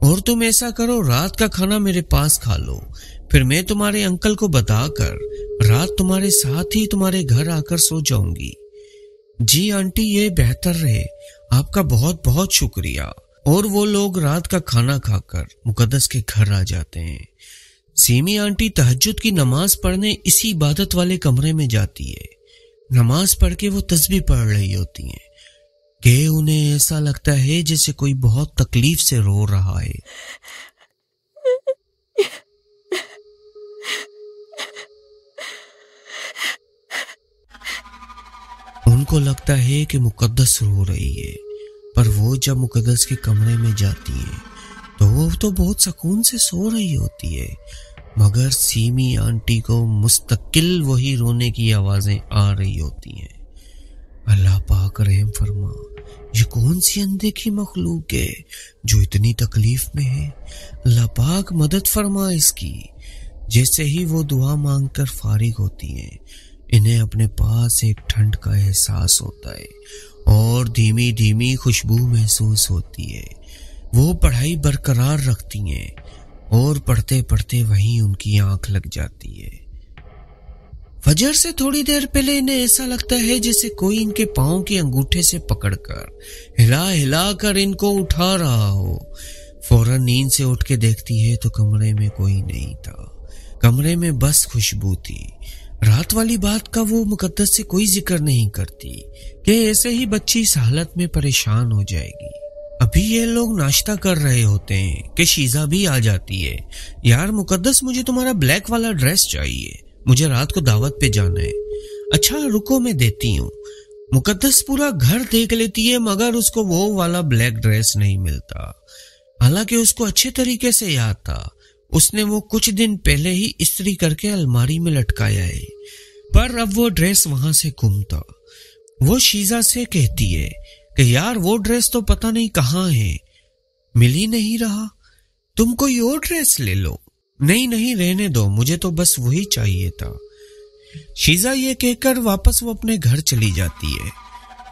और तुम ऐसा करो, रात का खाना मेरे पास खा लो, फिर मैं तुम्हारे अंकल को बताकर रात तुम्हारे साथ ही तुम्हारे घर आकर सो जाऊंगी। जी आंटी, ये बेहतर रहे, आपका बहुत बहुत शुक्रिया। और वो लोग रात का खाना खाकर मुकद्दस के घर आ जाते हैं। सीमी आंटी तहज्जुद की नमाज पढ़ने इसी इबादत वाले कमरे में जाती है। नमाज पढ़ के वो तस्बीह पढ़ रही होती हैं कि उन्हें ऐसा लगता है जैसे कोई बहुत तकलीफ से रो रहा है। उनको लगता है कि मुकद्दस रो रही है, पर वो जब मुकद्दस के कमरे में जाती है तो वो तो बहुत सुकून से सो रही होती है, मगर सीमी आंटी को मुस्तकिल वही रोने की आवाजें आ रही होती हैं। अल्लाह पाक रहम फरमा, ये कौन सी अनदेखी मखलूक है जो इतनी तकलीफ में है, अल्लाह पाक मदद फरमा इसकी। जैसे ही वो दुआ मांगकर फारिग होती हैं, इन्हें अपने पास एक ठंड का एहसास होता है और धीमी धीमी खुशबू महसूस होती है। वो पढ़ाई बरकरार रखती हैं और पढ़ते पढ़ते वहीं उनकी आंख लग जाती है। फजर से थोड़ी देर पहले इन्हें ऐसा लगता है जैसे कोई इनके पांव के अंगूठे से पकड़कर हिला हिला कर इनको उठा रहा हो। फौरन नींद से उठ के देखती है तो कमरे में कोई नहीं था, कमरे में बस खुशबू थी। रात वाली बात का वो मुकद्दस से कोई जिक्र नहीं करती कि ऐसे ही बच्ची इस हालत में परेशान हो जाएगी। अभी ये लोग नाश्ता कर रहे होते हैं कि शीजा भी आ जाती है। यार मुकद्दस, मुझे तुम्हारा ब्लैक वाला ड्रेस चाहिए, मुझे रात को दावत पे जाना है। अच्छा रुको, मैं देती हूँ। मुकद्दस पूरा घर देख लेती है मगर उसको वो वाला ब्लैक ड्रेस नहीं मिलता। हालांकि उसको अच्छे तरीके से याद था, उसने वो कुछ दिन पहले ही इस्त्री करके अलमारी में लटकाया है, पर अब वो ड्रेस वहां से गुम था। वो शीजा से कहती है कि यार वो ड्रेस तो पता नहीं कहाँ है, मिल ही नहीं रहा, तुम कोई और ड्रेस ले लो। नहीं नहीं, रहने दो, मुझे तो बस वही चाहिए था। शीजा ये कहकर वापस वो अपने घर चली जाती है।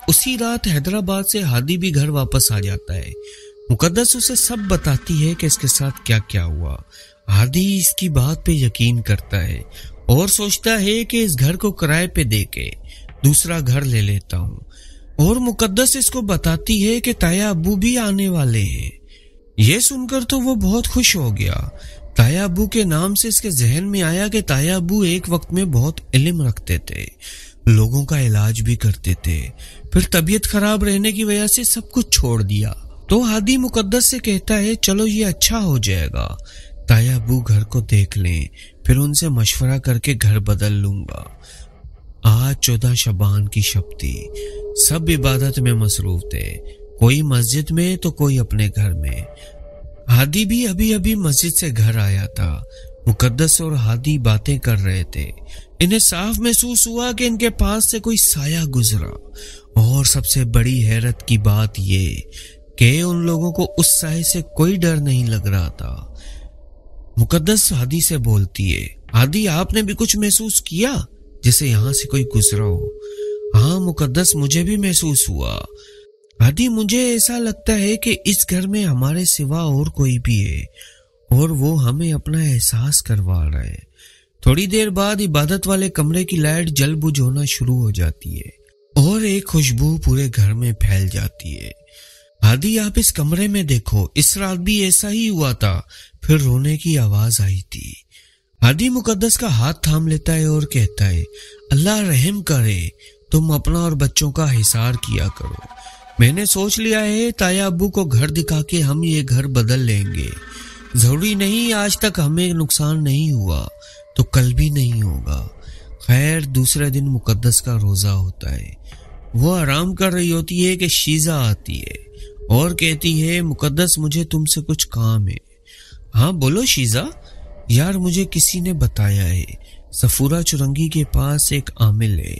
उसी रात हैदराबाद से हादी भी घर वापस आ जाता है। मुकद्दस उसे सब बताती है कि इसके साथ क्या क्या हुआ। हादी इसकी बात पे यकीन करता है और सोचता है कि इस घर को किराए पे देके दूसरा घर ले लेता हूँ। और मुकद्दस इसको बताती है कि ताया अब्बू भी आने वाले हैं। ये सुनकर तो वो बहुत खुश हो गया। ताया अब्बू के नाम से इसके जहन में आया कि ताया अब्बू एक वक्त में बहुत इल्म रखते थे, लोगों का इलाज भी करते थे, फिर तबीयत खराब रहने की वजह से सब कुछ छोड़ दिया। तो हादी मुकद्दस से कहता है चलो ये अच्छा हो जाएगा, ताया अब्बू घर को देख लें, फिर उनसे मशवरा करके घर बदल लूंगा। आज 14 शबान की शब थी, सब इबादत में मसरूफ थे, कोई मस्जिद में तो कोई अपने घर में। हादी भी अभी अभी मस्जिद से घर आया था। मुकद्दस और हादी बातें कर रहे थे। इन्हें साफ महसूस हुआ कि इनके पास से कोई साया गुजरा, और सबसे बड़ी हैरत की बात ये कि उन लोगों को उस साए से कोई डर नहीं लग रहा था। मुकद्दस हादी से बोलती है, हादी आपने भी कुछ महसूस किया जैसे यहाँ से कोई गुजरा हो? हाँ मुकद्दस, मुझे भी महसूस हुआ। हादी, मुझे ऐसा लगता है कि इस घर में हमारे सिवा और कोई भी है और वो हमें अपना एहसास करवा रहा है। थोड़ी देर बाद इबादत वाले कमरे की लाइट जल बुझ होना शुरू हो जाती है और एक खुशबू पूरे घर में फैल जाती है। हादी आप इस कमरे में देखो, इस रात भी ऐसा ही हुआ था। फिर रोने की आवाज आई थी। हादी मुकद्दस का हाथ थाम लेता है और कहता है, अल्लाह रहम करे, तुम अपना और बच्चों का हिसार किया करो। मैंने सोच लिया है ताया अब्बू को घर दिखा के हम ये घर बदल लेंगे। जरूरी नहीं आज तक हमें नुकसान नहीं हुआ तो कल भी नहीं होगा। खैर दूसरे दिन मुकद्दस का रोजा होता है। वो आराम कर रही होती है कि शीजा आती है और कहती है, मुकद्दस मुझे तुमसे कुछ काम है। हाँ बोलो शीजा। यार मुझे किसी ने बताया है सफूरा चुरंगी के पास एक आमिल है,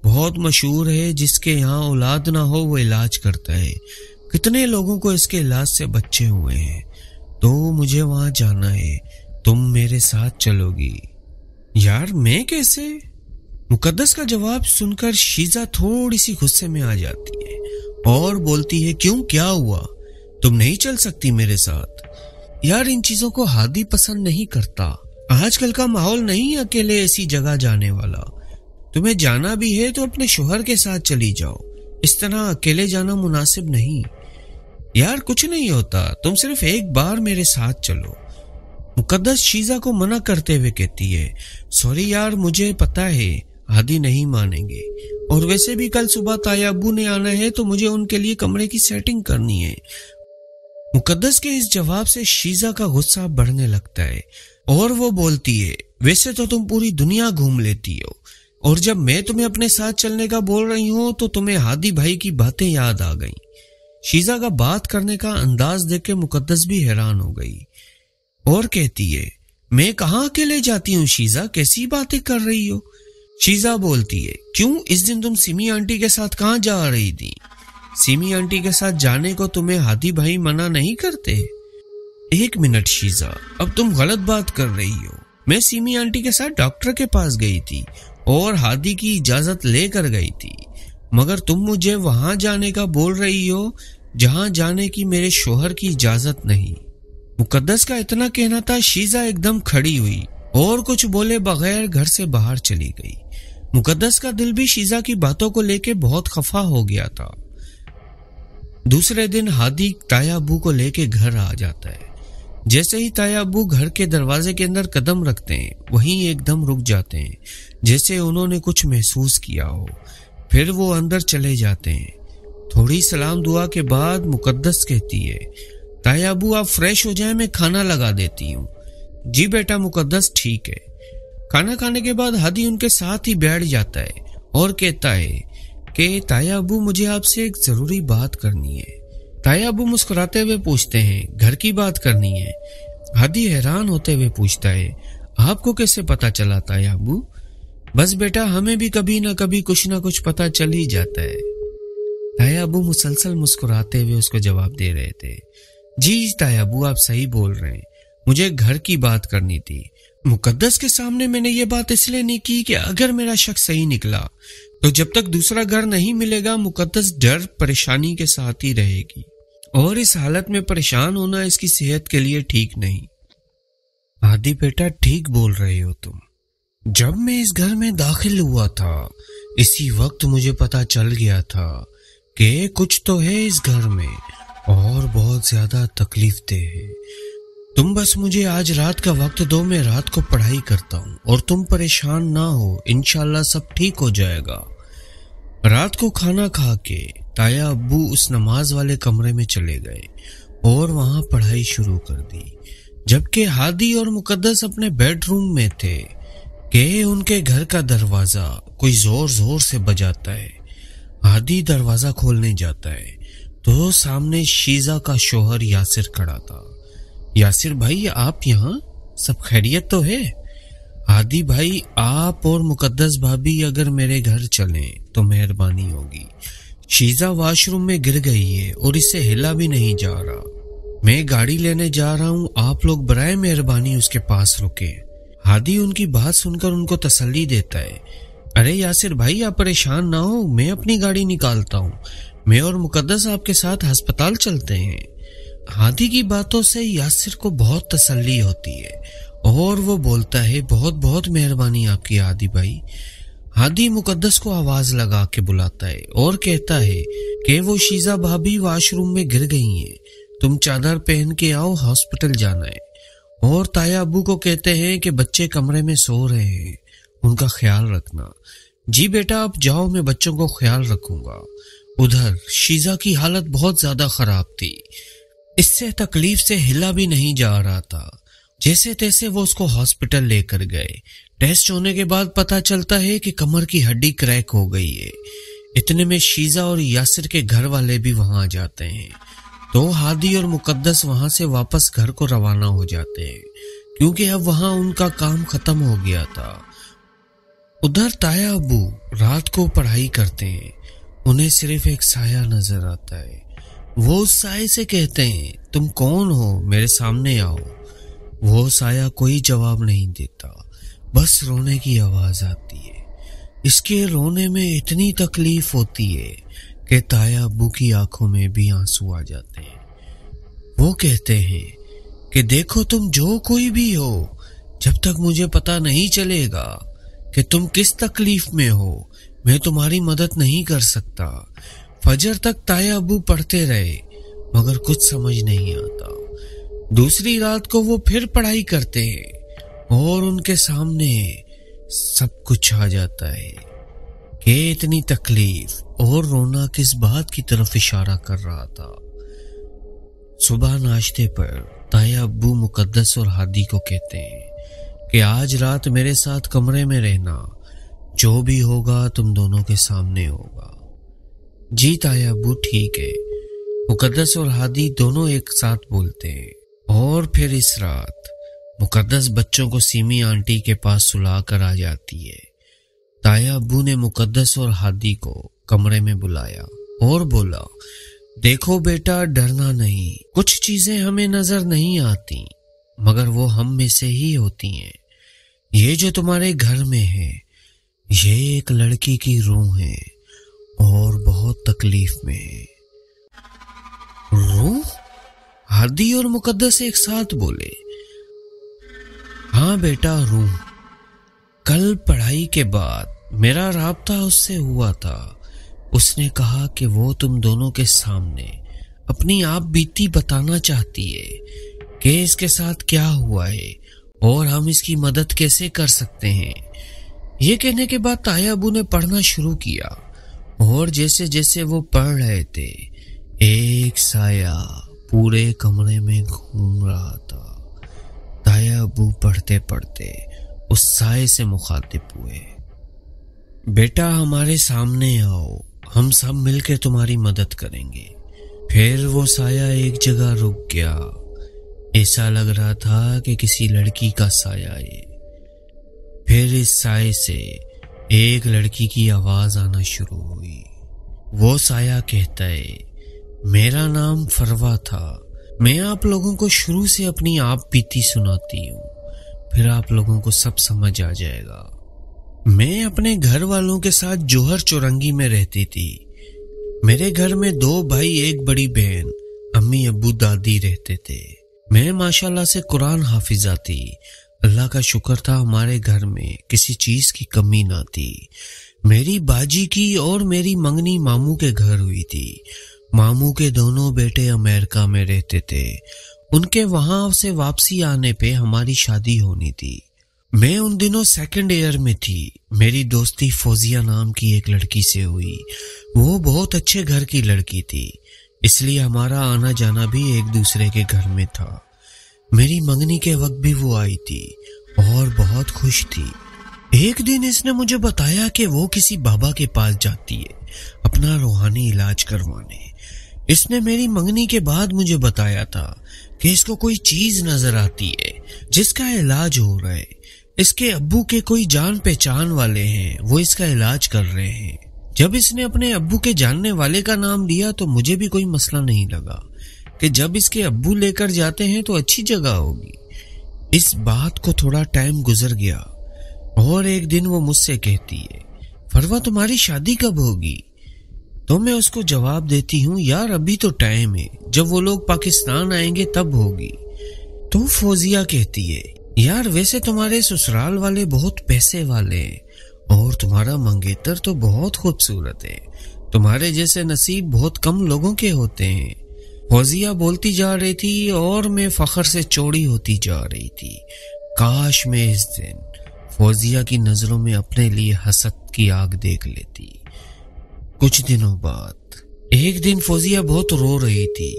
बहुत मशहूर है, जिसके यहाँ औलाद ना हो वो इलाज करता है। कितने लोगों को इसके इलाज से बच्चे हुए हैं, तो मुझे वहां जाना है, तुम मेरे साथ चलोगी? यार मैं कैसे? मुकद्दस का जवाब सुनकर शीजा थोड़ी सी गुस्से में आ जाती है और बोलती है, क्यों क्या हुआ, तुम नहीं चल सकती मेरे साथ? यार इन चीजों को हादी पसंद नहीं करता। आजकल का माहौल नहीं अकेले ऐसी जगह जाने वाला। तुम्हें जाना भी है तो अपने शोहर के साथ चली जाओ, इस तरह अकेले जाना मुनासिब नहीं। यार कुछ नहीं होता, तुम सिर्फ एक बार मेरे साथ चलो। मुकद्दस शीजा को मना करते हुए कहती है, सॉरी यार मुझे पता है हादी नहीं मानेंगे, और वैसे भी कल सुबह ताया अब्बू ने आना है तो मुझे उनके लिए कमरे की सेटिंग करनी है। मुकद्दस के इस जवाब से शीजा का गुस्सा बढ़ने लगता है और वो बोलती है, वैसे तो तुम पूरी दुनिया घूम लेती हो, और जब मैं तुम्हें अपने साथ चलने का बोल रही हूँ तो तुम्हें हादी भाई की बातें याद आ गईं। शीजा का बात करने का अंदाज देख के मुकद्दस भी हैरान हो गई और कहती है, मैं कहाँ अकेले जाती हूँ शीजा, कैसी बातें कर रही हो? शीजा बोलती है, क्यों इस दिन तुम सिमी आंटी के साथ कहाँ जा रही थी? सिमी आंटी के साथ जाने को तुम्हें हादी भाई मना नहीं करते? एक मिनट शीजा, अब तुम गलत बात कर रही हो। मैं सिमी आंटी के साथ डॉक्टर के पास गई थी और हादी की इजाजत लेकर गई थी, मगर तुम मुझे वहां जाने का बोल रही हो जहां जाने की मेरे शोहर की इजाजत नहीं। मुकद्दस का इतना कहना था, शीजा एकदम खड़ी हुई और कुछ बोले बगैर घर से बाहर चली गई। मुकद्दस का दिल भी शीजा की बातों को लेके बहुत खफा हो गया था। दूसरे दिन हादी ताया अब्बू को लेके घर आ जाता है। जैसे ही ताया अब्बू घर के दरवाजे के अंदर कदम रखते हैं, वहीं एकदम रुक जाते हैं, जैसे उन्होंने कुछ महसूस किया हो। फिर वो अंदर चले जाते हैं। थोड़ी सलाम दुआ के बाद मुकद्दस कहती है, ताया अब्बू आप फ्रेश हो जाएं, मैं खाना लगा देती हूँ। जी बेटा मुकद्दस ठीक है। खाना खाने के बाद हादी उनके साथ ही बैठ जाता है और कहता है कि ताया अब्बू मुझे आपसे एक जरूरी बात करनी है। ताया अब्बू मुस्कुराते हुए पूछते हैं, घर की बात करनी है? हादी हैरान होते हुए पूछता है, आपको कैसे पता चला ताया अब्बू? बस बेटा हमें भी कभी ना कभी कुछ ना कुछ पता चल ही जाता है। ताया अब्बू मुसलसल मुस्कुराते हुए उसको जवाब दे रहे थे, जी ताया अब्बू आप सही बोल रहे हैं, मुझे घर की बात करनी थी। मुकद्दस के सामने मैंने ये बात इसलिए नहीं की कि अगर मेरा शक सही निकला तो जब तक दूसरा घर नहीं मिलेगा मुकद्दस डर परेशानी के साथ ही रहेगी, और इस हालत में परेशान होना इसकी सेहत के लिए ठीक नहीं। हादी बेटा ठीक बोल रहे हो तुम। जब मैं इस घर में दाखिल हुआ था, इसी वक्त मुझे पता चल गया था कि कुछ तो है इस घर में और बहुत ज्यादा तकलीफ दे है। तुम बस मुझे आज रात का वक्त दो, मैं रात को पढ़ाई करता हूँ और तुम परेशान ना हो, इंशाल्लाह सब ठीक हो जाएगा। रात को खाना खा के ताया अब्बू उस नमाज वाले कमरे में चले गए और वहां पढ़ाई शुरू कर दी, जबकि हादी और मुकद्दस अपने बेडरूम में थे कि उनके घर का दरवाजा कोई जोर जोर से बजाता है। हादी दरवाजा खोलने जाता है तो सामने शीजा का शोहर यासिर खड़ा था। यासिर भाई आप यहाँ, सब खैरियत तो है? हादी भाई आप और मुकद्दस भाभी अगर मेरे घर चलें तो मेहरबानी होगी। शीजा वॉशरूम में गिर गई है और इससे हिला भी नहीं जा रहा। मैं गाड़ी लेने जा रहा हूँ, आप लोग बराए मेहरबानी उसके पास रुके। हादी उनकी बात सुनकर उनको तसल्ली देता है, अरे यासिर भाई आप परेशान ना हो, मैं अपनी गाड़ी निकालता हूँ, मैं और मुकद्दस आपके साथ अस्पताल चलते हैं। हादी की बातों से यासिर को बहुत तसल्ली होती है और वो बोलता है, बहुत बहुत मेहरबानी आपकी हादी भाई, हादी मुकद्दस को आवाज लगा के बुलाता है और कहता है कि वो शीजा भाभी वॉशरूम में गिर गई हैं, तुम चादर पहन के आओ, हॉस्पिटल जाना है। और ताया अब्बू को कहते हैं कि बच्चे कमरे में सो रहे हैं, उनका ख्याल रखना। जी बेटा आप जाओ, मैं बच्चों को ख्याल रखूंगा। उधर शीजा की हालत बहुत ज्यादा खराब थी, इससे तकलीफ से हिला भी नहीं जा रहा था। जैसे तैसे वो उसको हॉस्पिटल लेकर गए। टेस्ट होने के बाद पता चलता है कि कमर की हड्डी क्रैक हो गई है। इतने में शीजा और यासिर के घर वाले भी वहां आ जाते हैं, तो हादी और मुकद्दस वहां से वापस घर को रवाना हो जाते हैं, क्योंकि अब वहां उनका काम खत्म हो गया था। उधर ताया अब्बू रात को पढ़ाई करते हैं, उन्हें सिर्फ एक साया नजर आता है। वो उस साये से कहते हैं तुम कौन हो, मेरे सामने आओ। वो साया कोई जवाब नहीं देता, बस रोने की आवाज आती है। इसके रोने में इतनी तकलीफ होती है कि ताया अब्बू की आंखों में भी आंसू आ जाते हैं। वो कहते हैं कि देखो तुम जो कोई भी हो, जब तक मुझे पता नहीं चलेगा कि तुम किस तकलीफ में हो, मैं तुम्हारी मदद नहीं कर सकता। फजर तक ताया अब्बू पढ़ते रहे मगर कुछ समझ नहीं आता। दूसरी रात को वो फिर पढ़ाई करते हैं और उनके सामने सब कुछ आ जाता है कि इतनी तकलीफ और रोना किस बात की तरफ इशारा कर रहा था। सुबह नाश्ते पर ताया अब्बू मुकद्दस और हादी को कहते हैं कि आज रात मेरे साथ कमरे में रहना, जो भी होगा तुम दोनों के सामने होगा। जी ताया अब्बू ठीक है, मुकद्दस और हादी दोनों एक साथ बोलते हैं। और फिर इस रात मुकद्दस बच्चों को सीमी आंटी के पास सुला कर आ जाती है। ताया अब्बू ने मुकद्दस और हादी को कमरे में बुलाया और बोला, देखो बेटा डरना नहीं, कुछ चीजें हमें नजर नहीं आती मगर वो हम में से ही होती हैं। ये जो तुम्हारे घर में है, ये एक लड़की की रूह है और बहुत तकलीफ में है। रूह? हादी और मुकद्दस एक साथ बोले, हाँ बेटा रूह। कल पढ़ाई के बाद मेरा राब्ता उससे हुआ था। उसने कहा कि वो तुम दोनों के सामने अपनी आप बीती बताना चाहती है कि इसके साथ क्या हुआ है और हम इसकी मदद कैसे कर सकते हैं। ये कहने के बाद ताया अब्बू ने पढ़ना शुरू किया और जैसे जैसे वो पढ़ रहे थे, एक साया पूरे कमरे में घूम रहा था। ताया अब्बू पढ़ते पढ़ते उस साये से मुखातिब हुए, बेटा हमारे सामने आओ, हम सब मिलकर तुम्हारी मदद करेंगे। फिर वो साया एक जगह रुक गया। ऐसा लग रहा था कि किसी लड़की का साया है। फिर इस साये से एक लड़की की आवाज आना शुरू हुई। वो साया कहता है, मेरा नाम फरवा था। मैं आप लोगों को शुरू से अपनी आप बीती सुनाती हूँ, फिर आप लोगों को सब समझ आ जाएगा। मैं अपने घर वालों के साथ जोहर चौरंगी में रहती थी। मेरे घर में 2 भाई, एक बड़ी बहन, अम्मी अब्बू दादी रहते थे। मैं माशाल्लाह से कुरान हाफिजा थी। अल्लाह का शुक्र था हमारे घर में किसी चीज की कमी ना थी। मेरी बाजी की और मेरी मंगनी मामू के घर हुई थी। मामू के दोनों बेटे अमेरिका में रहते थे। उनके वहां से वापसी आने पे हमारी शादी होनी थी। मैं उन दिनों 2nd ईयर में थी। मेरी दोस्ती फौजिया नाम की एक लड़की से हुई। वो बहुत अच्छे घर की लड़की थी, इसलिए हमारा आना जाना भी एक दूसरे के घर में था। मेरी मंगनी के वक्त भी वो आई थी और बहुत खुश थी। एक दिन इसने मुझे बताया कि वो किसी बाबा के पास जाती है अपना रूहानी इलाज करवाने। इसने मेरी मंगनी के बाद मुझे बताया था कि इसको कोई चीज नजर आती है जिसका इलाज हो रहा है। इसके अब्बू के कोई जान पहचान वाले हैं, वो इसका इलाज कर रहे हैं। जब इसने अपने अब्बू के जानने वाले का नाम दिया तो मुझे भी कोई मसला नहीं लगा कि जब इसके अब्बू लेकर जाते हैं तो अच्छी जगह होगी। इस बात को थोड़ा टाइम गुजर गया और एक दिन वो मुझसे कहती है, फरवा तुम्हारी शादी कब होगी? तो मैं उसको जवाब देती हूँ, यार अभी तो टाइम है, जब वो लोग पाकिस्तान आएंगे तब होगी। तो फौजिया कहती है, यार वैसे तुम्हारे ससुराल वाले बहुत पैसे वाले हैं اور تمہارا منگیتر تو بہت خوبصورت ہے، تمہارے جیسے نصیب بہت کم لوگوں کے ہوتے ہیں۔ فوزیہ بولتی جا رہی تھی اور میں فخر سے چوڑی ہوتی جا رہی تھی۔ کاش میں اس دن فوزیہ کی نظروں میں اپنے لیے حسد کی آگ دیکھ لیتی۔ کچھ دنوں بعد ایک دن فوزیہ بہت رو رہی تھی،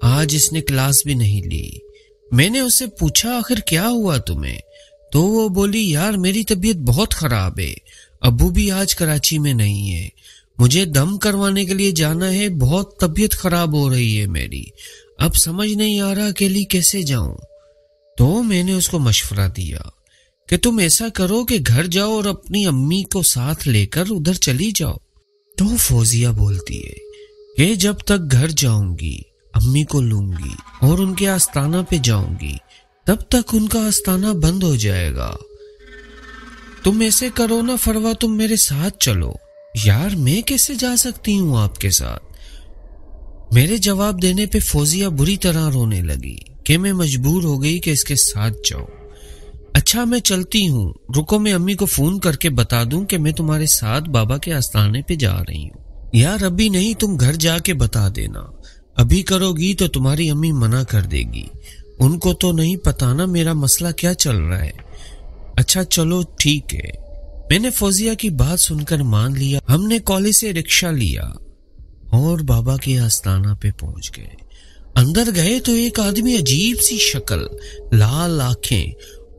آج اس نے کلاس بھی نہیں لی۔ میں نے اس سے پوچھا آخر کیا ہوا تمہیں؟ تو وہ بولی یار میری طبیعت بہت خراب ہے، ابو بھی آج کراچی میں نہیں ہے، مجھے دم کروانے کے لیے جانا ہے، بہت طبیعت خراب ہو رہی ہے میری، اب سمجھ نہیں آ رہا اکیلی کیسے جاؤں۔ تو میں نے اس کو مشورہ دیا کہ تم ایسا کرو کہ گھر جاؤ اور اپنی امی کو ساتھ لے کر ادھر چلی جاؤ۔ تو فوزیہ بولتی ہے کہ جب تک گھر جاؤں گی امی کو لوں گی اور ان کے آستانہ پہ جاؤں گی تب تک ان کا آستانہ بند ہو جائے گا۔ تم ایسے کرو نا فروا، تم میرے ساتھ چلو۔ یار میں کیسے جا سکتی ہوں آپ کے ساتھ؟ میرے جواب دینے پہ فوزیہ بری طرح رونے لگی کہ میں مجبور ہو گئی کہ اس کے ساتھ جاؤ۔ اچھا میں چلتی ہوں، رکو میں امی کو فون کر کے بتا دوں کہ میں تمہارے ساتھ بابا کے آستانے پہ جا رہی ہوں۔ یار ابھی نہیں، تم گھر جا کے بتا دینا، ابھی کرو گی تو تمہاری امی منع کر دے گی، ان کو تو نہیں پتا نا میرا مسئلہ کیا چل رہا ہے۔ اچھا چلو ٹھیک ہے۔ میں نے فوزیہ کی بات سن کر مان لیا۔ ہم نے کالج سے رکشہ لیا اور بابا کے آستانہ پہ پہنچ گئے۔ اندر گئے تو ایک آدمی عجیب سی شکل، لال آنکھیں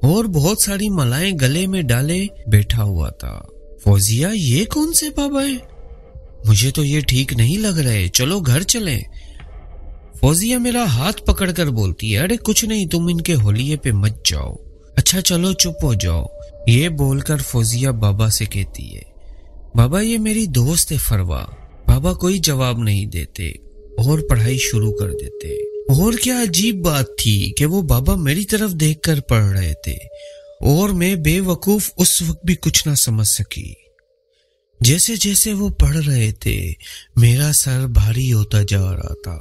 اور بہت ساری ملائیں گلے میں ڈالے بیٹھا ہوا تھا۔ فوزیہ یہ کون سے بابا ہیں؟ مجھے تو یہ ٹھیک نہیں لگ رہے، چلو گھر چلیں۔ فوزیہ میرا ہاتھ پکڑ کر بولتی ہے ارے کچھ نہیں، تم ان کے ہولیے پہ مت جاؤ۔ اچھا چلو چپ ہو جاؤ۔ یہ بول کر فوزیہ بابا سے کہتی ہے بابا یہ میری دوست ہے فروا۔ بابا کوئی جواب نہیں دیتے اور پڑھائی شروع کر دیتے۔ اور کیا عجیب بات تھی کہ وہ بابا میری طرف دیکھ کر پڑھ رہے تھے اور میں بے وقوف اس وقت بھی کچھ نہ سمجھ سکی۔ جیسے جیسے وہ پڑھ رہے تھے میرا سر بھاری ہوتا جا رہا تھا۔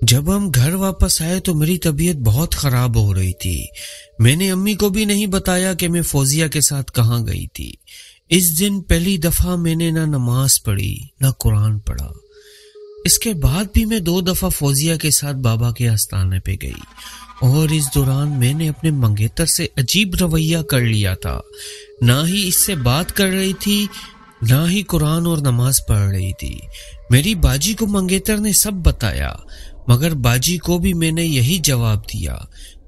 جب ہم گھر واپس آئے تو میری طبیعت بہت خراب ہو رہی تھی۔ میں نے امی کو بھی نہیں بتایا کہ میں فوزیہ کے ساتھ کہاں گئی تھی۔ اس دن پہلی دفعہ میں نے نہ نماز پڑھی نہ قرآن پڑھا۔ اس کے بعد بھی میں 2 دفعہ فوزیہ کے ساتھ بابا کے آستانے پہ گئی اور اس دوران میں نے اپنے منگیتر سے عجیب رویہ کر لیا تھا، نہ ہی اس سے بات کر رہی تھی نہ ہی قرآن اور نماز پڑھ رہی تھی۔ میری باجی کو منگیتر نے سب بتایا، مگر باجی کو بھی میں نے یہی جواب دیا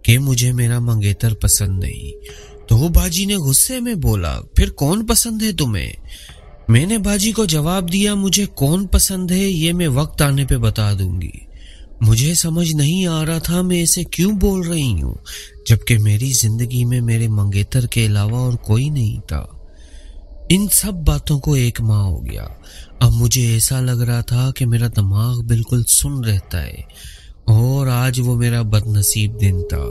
کہ مجھے میرا منگیتر پسند نہیں۔ تو باجی نے غصے میں بولا پھر کون پسند ہے تمہیں؟ میں نے باجی کو جواب دیا مجھے کون پسند ہے یہ میں وقت آنے پہ بتا دوں گی۔ مجھے سمجھ نہیں آ رہا تھا میں اسے کیوں بول رہی ہوں، جبکہ میری زندگی میں میرے منگیتر کے علاوہ اور کوئی نہیں تھا۔ ان سب باتوں کو 1 ماہ ہو گیا۔ اب مجھے ایسا لگ رہا تھا کہ میرا دماغ بالکل سن رہتا ہے، اور آج وہ میرا بد نصیب دن تھا۔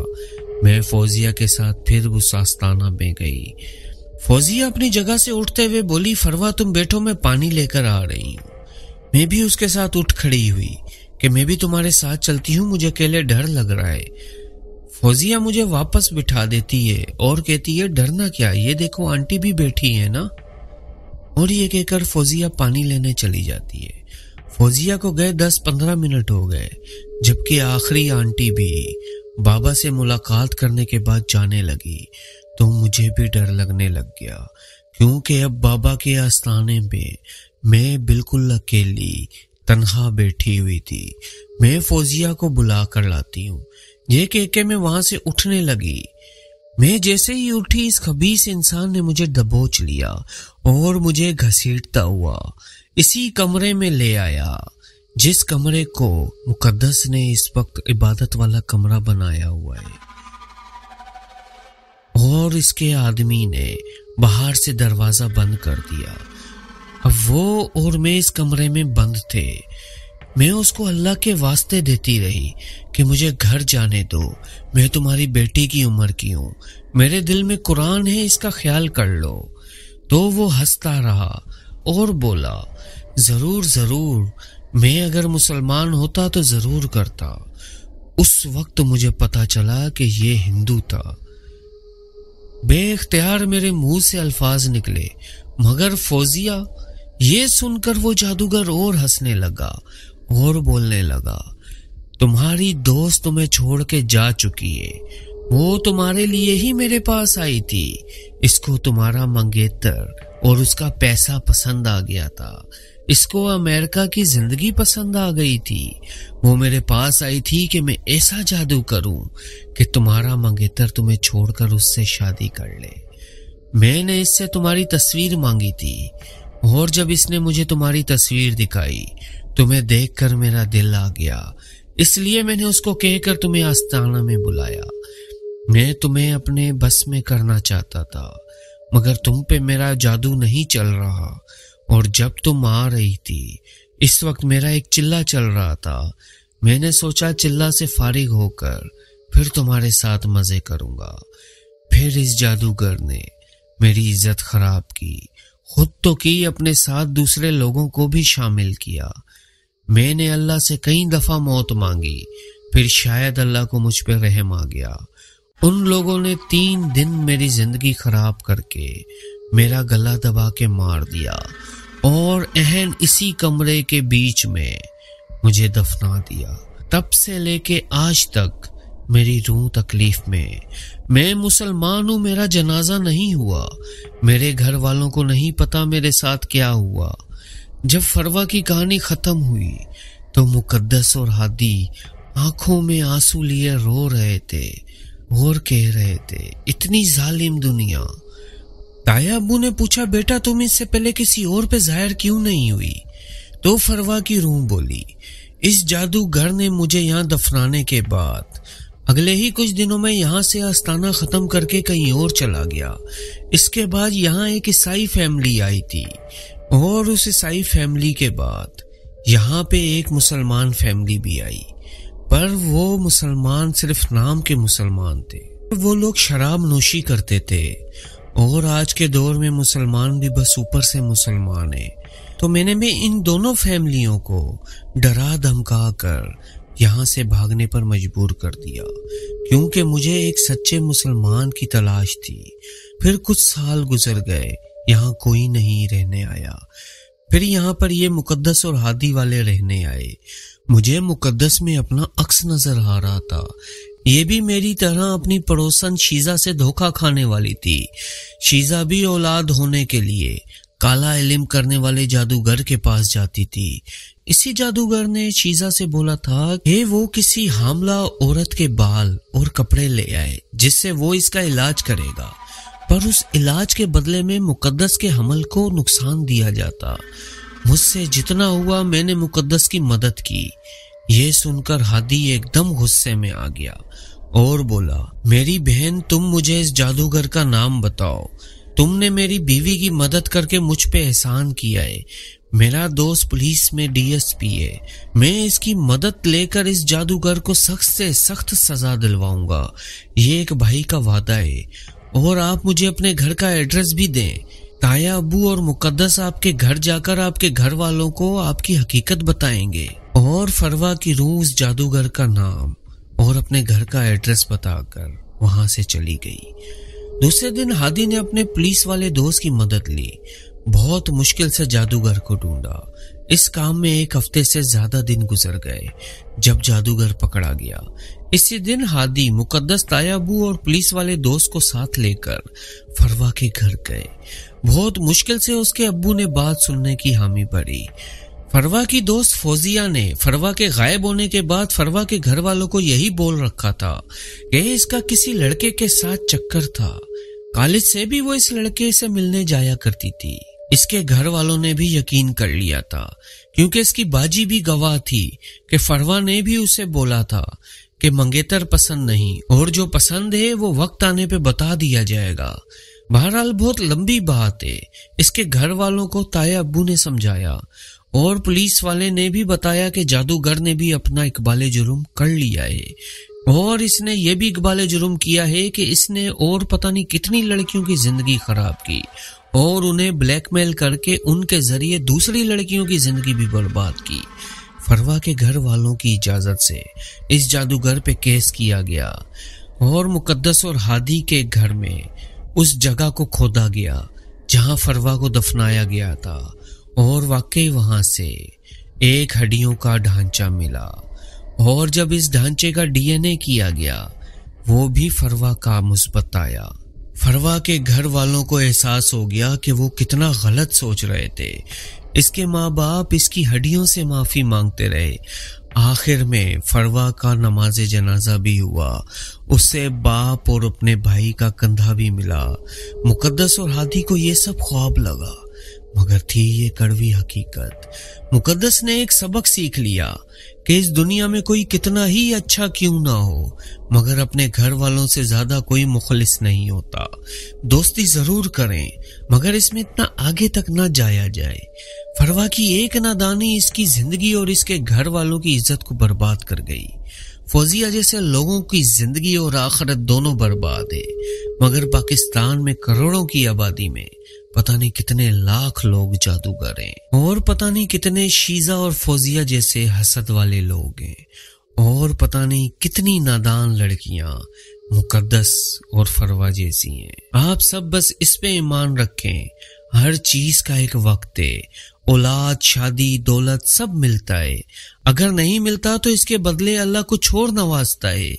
میں فوزیہ کے ساتھ پھر اس آستانہ میں گئی۔ فوزیہ اپنی جگہ سے اٹھتے ہوئے بولی فروا تم بیٹھو، میں پانی لے کر آ رہی ہوں۔ میں بھی اس کے ساتھ اٹھ کھڑی ہوئی کہ میں بھی تمہارے ساتھ چلتی ہوں، مجھے اکیلے ڈر لگ رہا ہے۔ فوزیہ مجھے واپس بٹھا دیتی ہے اور کہتی ہے ڈرنا کیا، یہ دیکھو آنٹی بھی بیٹھی ہے نا۔ اور یہ کہہ کر فوزیہ پانی لینے چلی جاتی ہے۔ فوزیہ کو گئے 10-15 منٹ ہو گئے، جبکہ آخری آنٹی بھی بابا سے ملاقات کرنے کے بعد جانے لگی تو مجھے بھی ڈر لگنے لگ گیا، کیونکہ اب بابا کے آستانے پہ میں بالکل اکیلی تنہا بیٹھی ہوئی تھی۔ میں فوزیہ کو بلا کر لاتی ہوں، یہ کہہ کے میں وہاں سے اٹھنے لگی۔ میں جیسے ہی اٹھی اس خبیث انسان نے مجھے دبوچ لیا اور مجھے گھسیٹتا ہوا اسی کمرے میں لے آیا جس کمرے کو مقدس نے اس وقت عبادت والا کمرہ بنایا ہوا ہے، اور اس کے آدمی نے باہر سے دروازہ بند کر دیا۔ اب وہ اور میں اس کمرے میں بند تھے۔ میں اس کو اللہ کے واسطے دیتی رہی کہ مجھے گھر جانے دو، میں تمہاری بیٹی کی عمر کی ہوں، میرے دل میں قرآن ہے، اس کا خیال کر لو۔ تو وہ ہنستا رہا اور بولا ضرور ضرور، میں اگر مسلمان ہوتا تو ضرور کرتا۔ اس وقت مجھے پتا چلا کہ یہ ہندو تھا۔ بے اختیار میرے منہ سے الفاظ نکلے مگر فوزیہ، یہ سن کر وہ جادوگر اور ہنسنے لگا اور بولنے لگا، تمہاری دوست تمہیں چھوڑ کے جا چکی ہے، وہ تمہارے لیے ہی میرے پاس آئی تھی، اس کو تمہارا منگیتر اور اس کا پیسہ پسند آ گیا تھا، اس کو امریکہ کی زندگی پسند آ گئی تھی، وہ میرے پاس آئی تھی کہ میں ایسا جادو کروں کہ تمہارا منگیتر تمہیں چھوڑ کر اس سے شادی کر لے۔ میں نے اس سے تمہاری تصویر مانگی تھی، اور جب اس نے مجھے تمہاری تصویر دکھائی تمہیں دیکھ کر میرا دل آ گیا، اس لیے میں نے اس کو کہہ کر تمہیں آستانہ میں بلایا۔ میں تمہیں اپنے بس میں کرنا چاہتا تھا، مگر تم پہ میرا جادو نہیں چل رہا، اور جب تم آ رہی تھی اس وقت میرا ایک چلہ چل رہا تھا، میں نے سوچا چلہ سے فارغ ہو کر پھر تمہارے ساتھ مزے کروں گا۔ پھر اس جادوگر نے میری عزت خراب کی، خود تو کی، اپنے ساتھ دوسرے لوگوں کو بھی شامل کیا۔ میں نے اللہ سے کئی دفعہ موت مانگی، پھر شاید اللہ کو مجھ پہ رحم آ گیا۔ ان لوگوں نے 3 دن میری زندگی خراب کر کے میرا گلا دبا کے مار دیا، اور اہن اسی کمرے کے بیچ میں مجھے دفنا دیا۔ تب سے لے کے آج تک میری روح تکلیف میں مسلمان ہوں، میرا جنازہ نہیں ہوا، میرے گھر والوں کو نہیں پتا میرے ساتھ کیا ہوا۔ جب فروا کی کہانی ختم ہوئی تو مقدس اور ہادی آنکھوں میں آنسو لیے رو رہے تھے اور کہہ رہے تھے، اتنی ظالم دنیا۔ تایا ابو نے پوچھا، بیٹا تم اس سے پہلے کسی اور پہ ظاہر کیوں نہیں ہوئی؟ تو فروا کی روح بولی، اس جادوگر نے مجھے یہاں دفنانے کے بعد اگلے ہی کچھ دنوں میں یہاں سے آستانہ ختم کر کے کہیں اور چلا گیا۔ اس کے بعد یہاں ایک عیسائی فیملی آئی تھی، اور اس عیسائی فیملی کے بعد یہاں پہ ایک مسلمان فیملی بھی آئی، پر وہ مسلمان صرف نام کے مسلمان تھے، وہ لوگ شراب نوشی کرتے تھے، اور آج کے دور میں مسلمان بھی بس اوپر سے مسلمان ہیں۔ تو میں نے بھی ان دونوں فیملیوں کو ڈرا دھمکا کر یہاں سے بھاگنے پر مجبور کر دیا، کیونکہ مجھے ایک سچے مسلمان کی تلاش تھی۔ پھر کچھ سال گزر گئے، یہاں کوئی نہیں رہنے آیا۔ پھر یہاں پر یہ مقدس اور ہادی والے رہنے آئے۔ مجھے مقدس میں اپنا عکس نظر آ رہا تھا، یہ بھی میری طرح اپنی پڑوسن شیزہ سے دھوکہ کھانے والی تھی۔ شیزہ بھی اولاد ہونے کے لیے کالا علم کرنے والے جادوگر کے پاس جاتی تھی۔ اسی جادوگر نے شیزہ سے بولا تھا کہ وہ کسی حاملہ عورت کے بال اور کپڑے لے آئے جس سے وہ اس کا علاج کرے گا، پر اس علاج کے بدلے میں مقدس کے حمل کو نقصان دیا جاتا۔ مجھ سے جتنا ہوا میں نے مقدس کی مدد کی۔ یہ سن کر ہادی ایک دم غصے میں آ گیا اور بولا، میری بہن تم مجھے اس جادوگر کا نام بتاؤ، تم نے میری بیوی کی مدد کر کے مجھ پہ احسان کیا ہے، میرا دوست پولیس میں DSP ہے، میں اس کی مدد لے کر اس جادوگر کو سخت سے سخت سزا دلواؤں گا، یہ ایک بھائی کا وعدہ ہے، اور آپ مجھے اپنے گھر کا ایڈریس بھی دیں۔ تایا ابو اور مقدس آپ کے گھر جا کر آپ کے گھر والوں کو آپ کی حقیقت بتائیں گے۔ اور فروا کی روح اس جادوگر کا نام اور اپنے گھر کا ایڈریس بتا کر وہاں سے چلی گئی۔ دوسرے دن ہادی نے اپنے پولیس والے دوست کی مدد لی، بہت مشکل سے جادوگر کو ڈھونڈا۔ اس کام میں 1 ہفتے سے زیادہ دن گزر گئے جب جادوگر پکڑا گیا۔ اسی دن ہادی، مقدس، تایا ابو اور پولیس والے دوست کو ساتھ لے کر فروا کے گھر گئے۔ بہت مشکل سے اس کے ابو نے بات سننے کی حامی بھری۔ فروا کی دوست فوزیہ نے فروا کے غائب ہونے کے بعد فروا کے گھر والوں کو یہی بول رکھا تھا کہ اس کا کسی لڑکے کے ساتھ چکر تھا، کالج سے بھی وہ اس لڑکے سے ملنے جایا کرتی تھی۔ اس کے گھر والوں نے بھی یقین کر لیا تھا، کیونکہ اس کی باجی بھی گواہ تھی کہ فروا نے بھی اسے بولا تھا کہ منگیتر پسند نہیں، اور جو پسند ہے وہ وقت آنے پہ بتا دیا جائے گا۔ بہرحال بہت لمبی بات ہے۔ اس کے گھر والوں کو تایا ابو نے سمجھایا، اور پولیس والے نے بھی بتایا کہ جادوگر نے بھی اپنا اقبال جرم کر لیا ہے، اور اس نے یہ بھی اقبال جرم کیا ہے کہ اس نے اور پتہ نہیں کتنی لڑکیوں کی زندگی خراب کی، اور انہیں بلیک میل کر کے ان کے ذریعے دوسری لڑکیوں کی زندگی بھی برباد کی۔ فروا کے گھر والوں کی اجازت سے اس جادوگر پہ کیس کیا گیا، اور مقدس اور ہادی کے گھر میں اس جگہ کو کھودا گیا جہاں فروا کو دفنایا گیا تھا، اور واقعی وہاں سے ایک ہڈیوں کا ڈھانچہ ملا، اور جب اس ڈھانچے کا ڈی این اے کیا گیا وہ بھی فروا کا مثبت آیا۔ فروا کے گھر والوں کو احساس ہو گیا کہ وہ کتنا غلط سوچ رہے تھے۔ اس کے ماں باپ اس کی ہڈیوں سے معافی مانگتے رہے۔ آخر میں فروا کا نماز جنازہ بھی ہوا، اس سے باپ اور اپنے بھائی کا کندھا بھی ملا۔ مقدس اور ہادی کو یہ سب خواب لگا، مگر تھی یہ کڑوی حقیقت۔ مقدس نے ایک سبق سیکھ لیا کہ اس دنیا میں کوئی کتنا ہی اچھا کیوں نہ ہو، مگر اپنے گھر والوں سے زیادہ کوئی مخلص نہیں ہوتا۔ دوستی ضرور کریں، مگر اس میں اتنا آگے تک نہ جایا جائے۔ فروا کی ایک نادانی اس کی زندگی اور اس کے گھر والوں کی عزت کو برباد کر گئی۔ فوزیہ جیسے لوگوں کی زندگی اور آخرت دونوں برباد ہے، مگر پاکستان میں کروڑوں کی آبادی میں پتہ نہیں کتنے لاکھ لوگ جادوگر ہیں، اور پتہ نہیں کتنے شیزہ اور فوزیہ جیسے حسد والے لوگ ہیں، اور پتہ نہیں کتنی نادان لڑکیاں مقدس اور فروا جیسی ہیں۔ آپ سب بس اس پہ ایمان رکھیں، ہر چیز کا ایک وقت ہے۔ اولاد، شادی، دولت سب ملتا ہے، اگر نہیں ملتا تو اس کے بدلے اللہ کچھ اور نوازتا ہے۔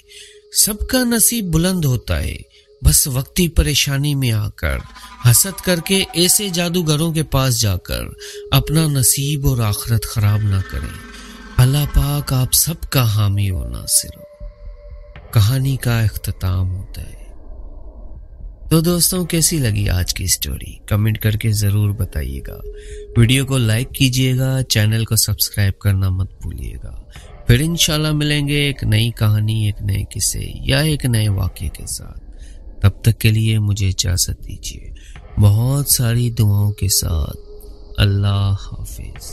سب کا نصیب بلند ہوتا ہے، بس وقتی پریشانی میں آ کر حسد کر کے ایسے جادوگروں کے پاس جا کر اپنا نصیب اور آخرت خراب نہ کریں۔ اللہ پاک آپ سب کا حامی و ناصر ہو۔ کہانی کا اختتام ہوتا ہے۔ تو دوستوں، کیسی لگی آج کی سٹوری؟ کمنٹ کر کے ضرور بتائیے گا۔ ویڈیو کو لائک کیجیے گا، چینل کو سبسکرائب کرنا مت بھولیے گا۔ پھر انشاءاللہ ملیں گے ایک نئی کہانی، ایک نئے قصے یا ایک نئے واقعے کے ساتھ۔ تب تک کے لیے مجھے اجازت دیجیے، بہت ساری دعاؤں کے ساتھ۔ اللہ حافظ۔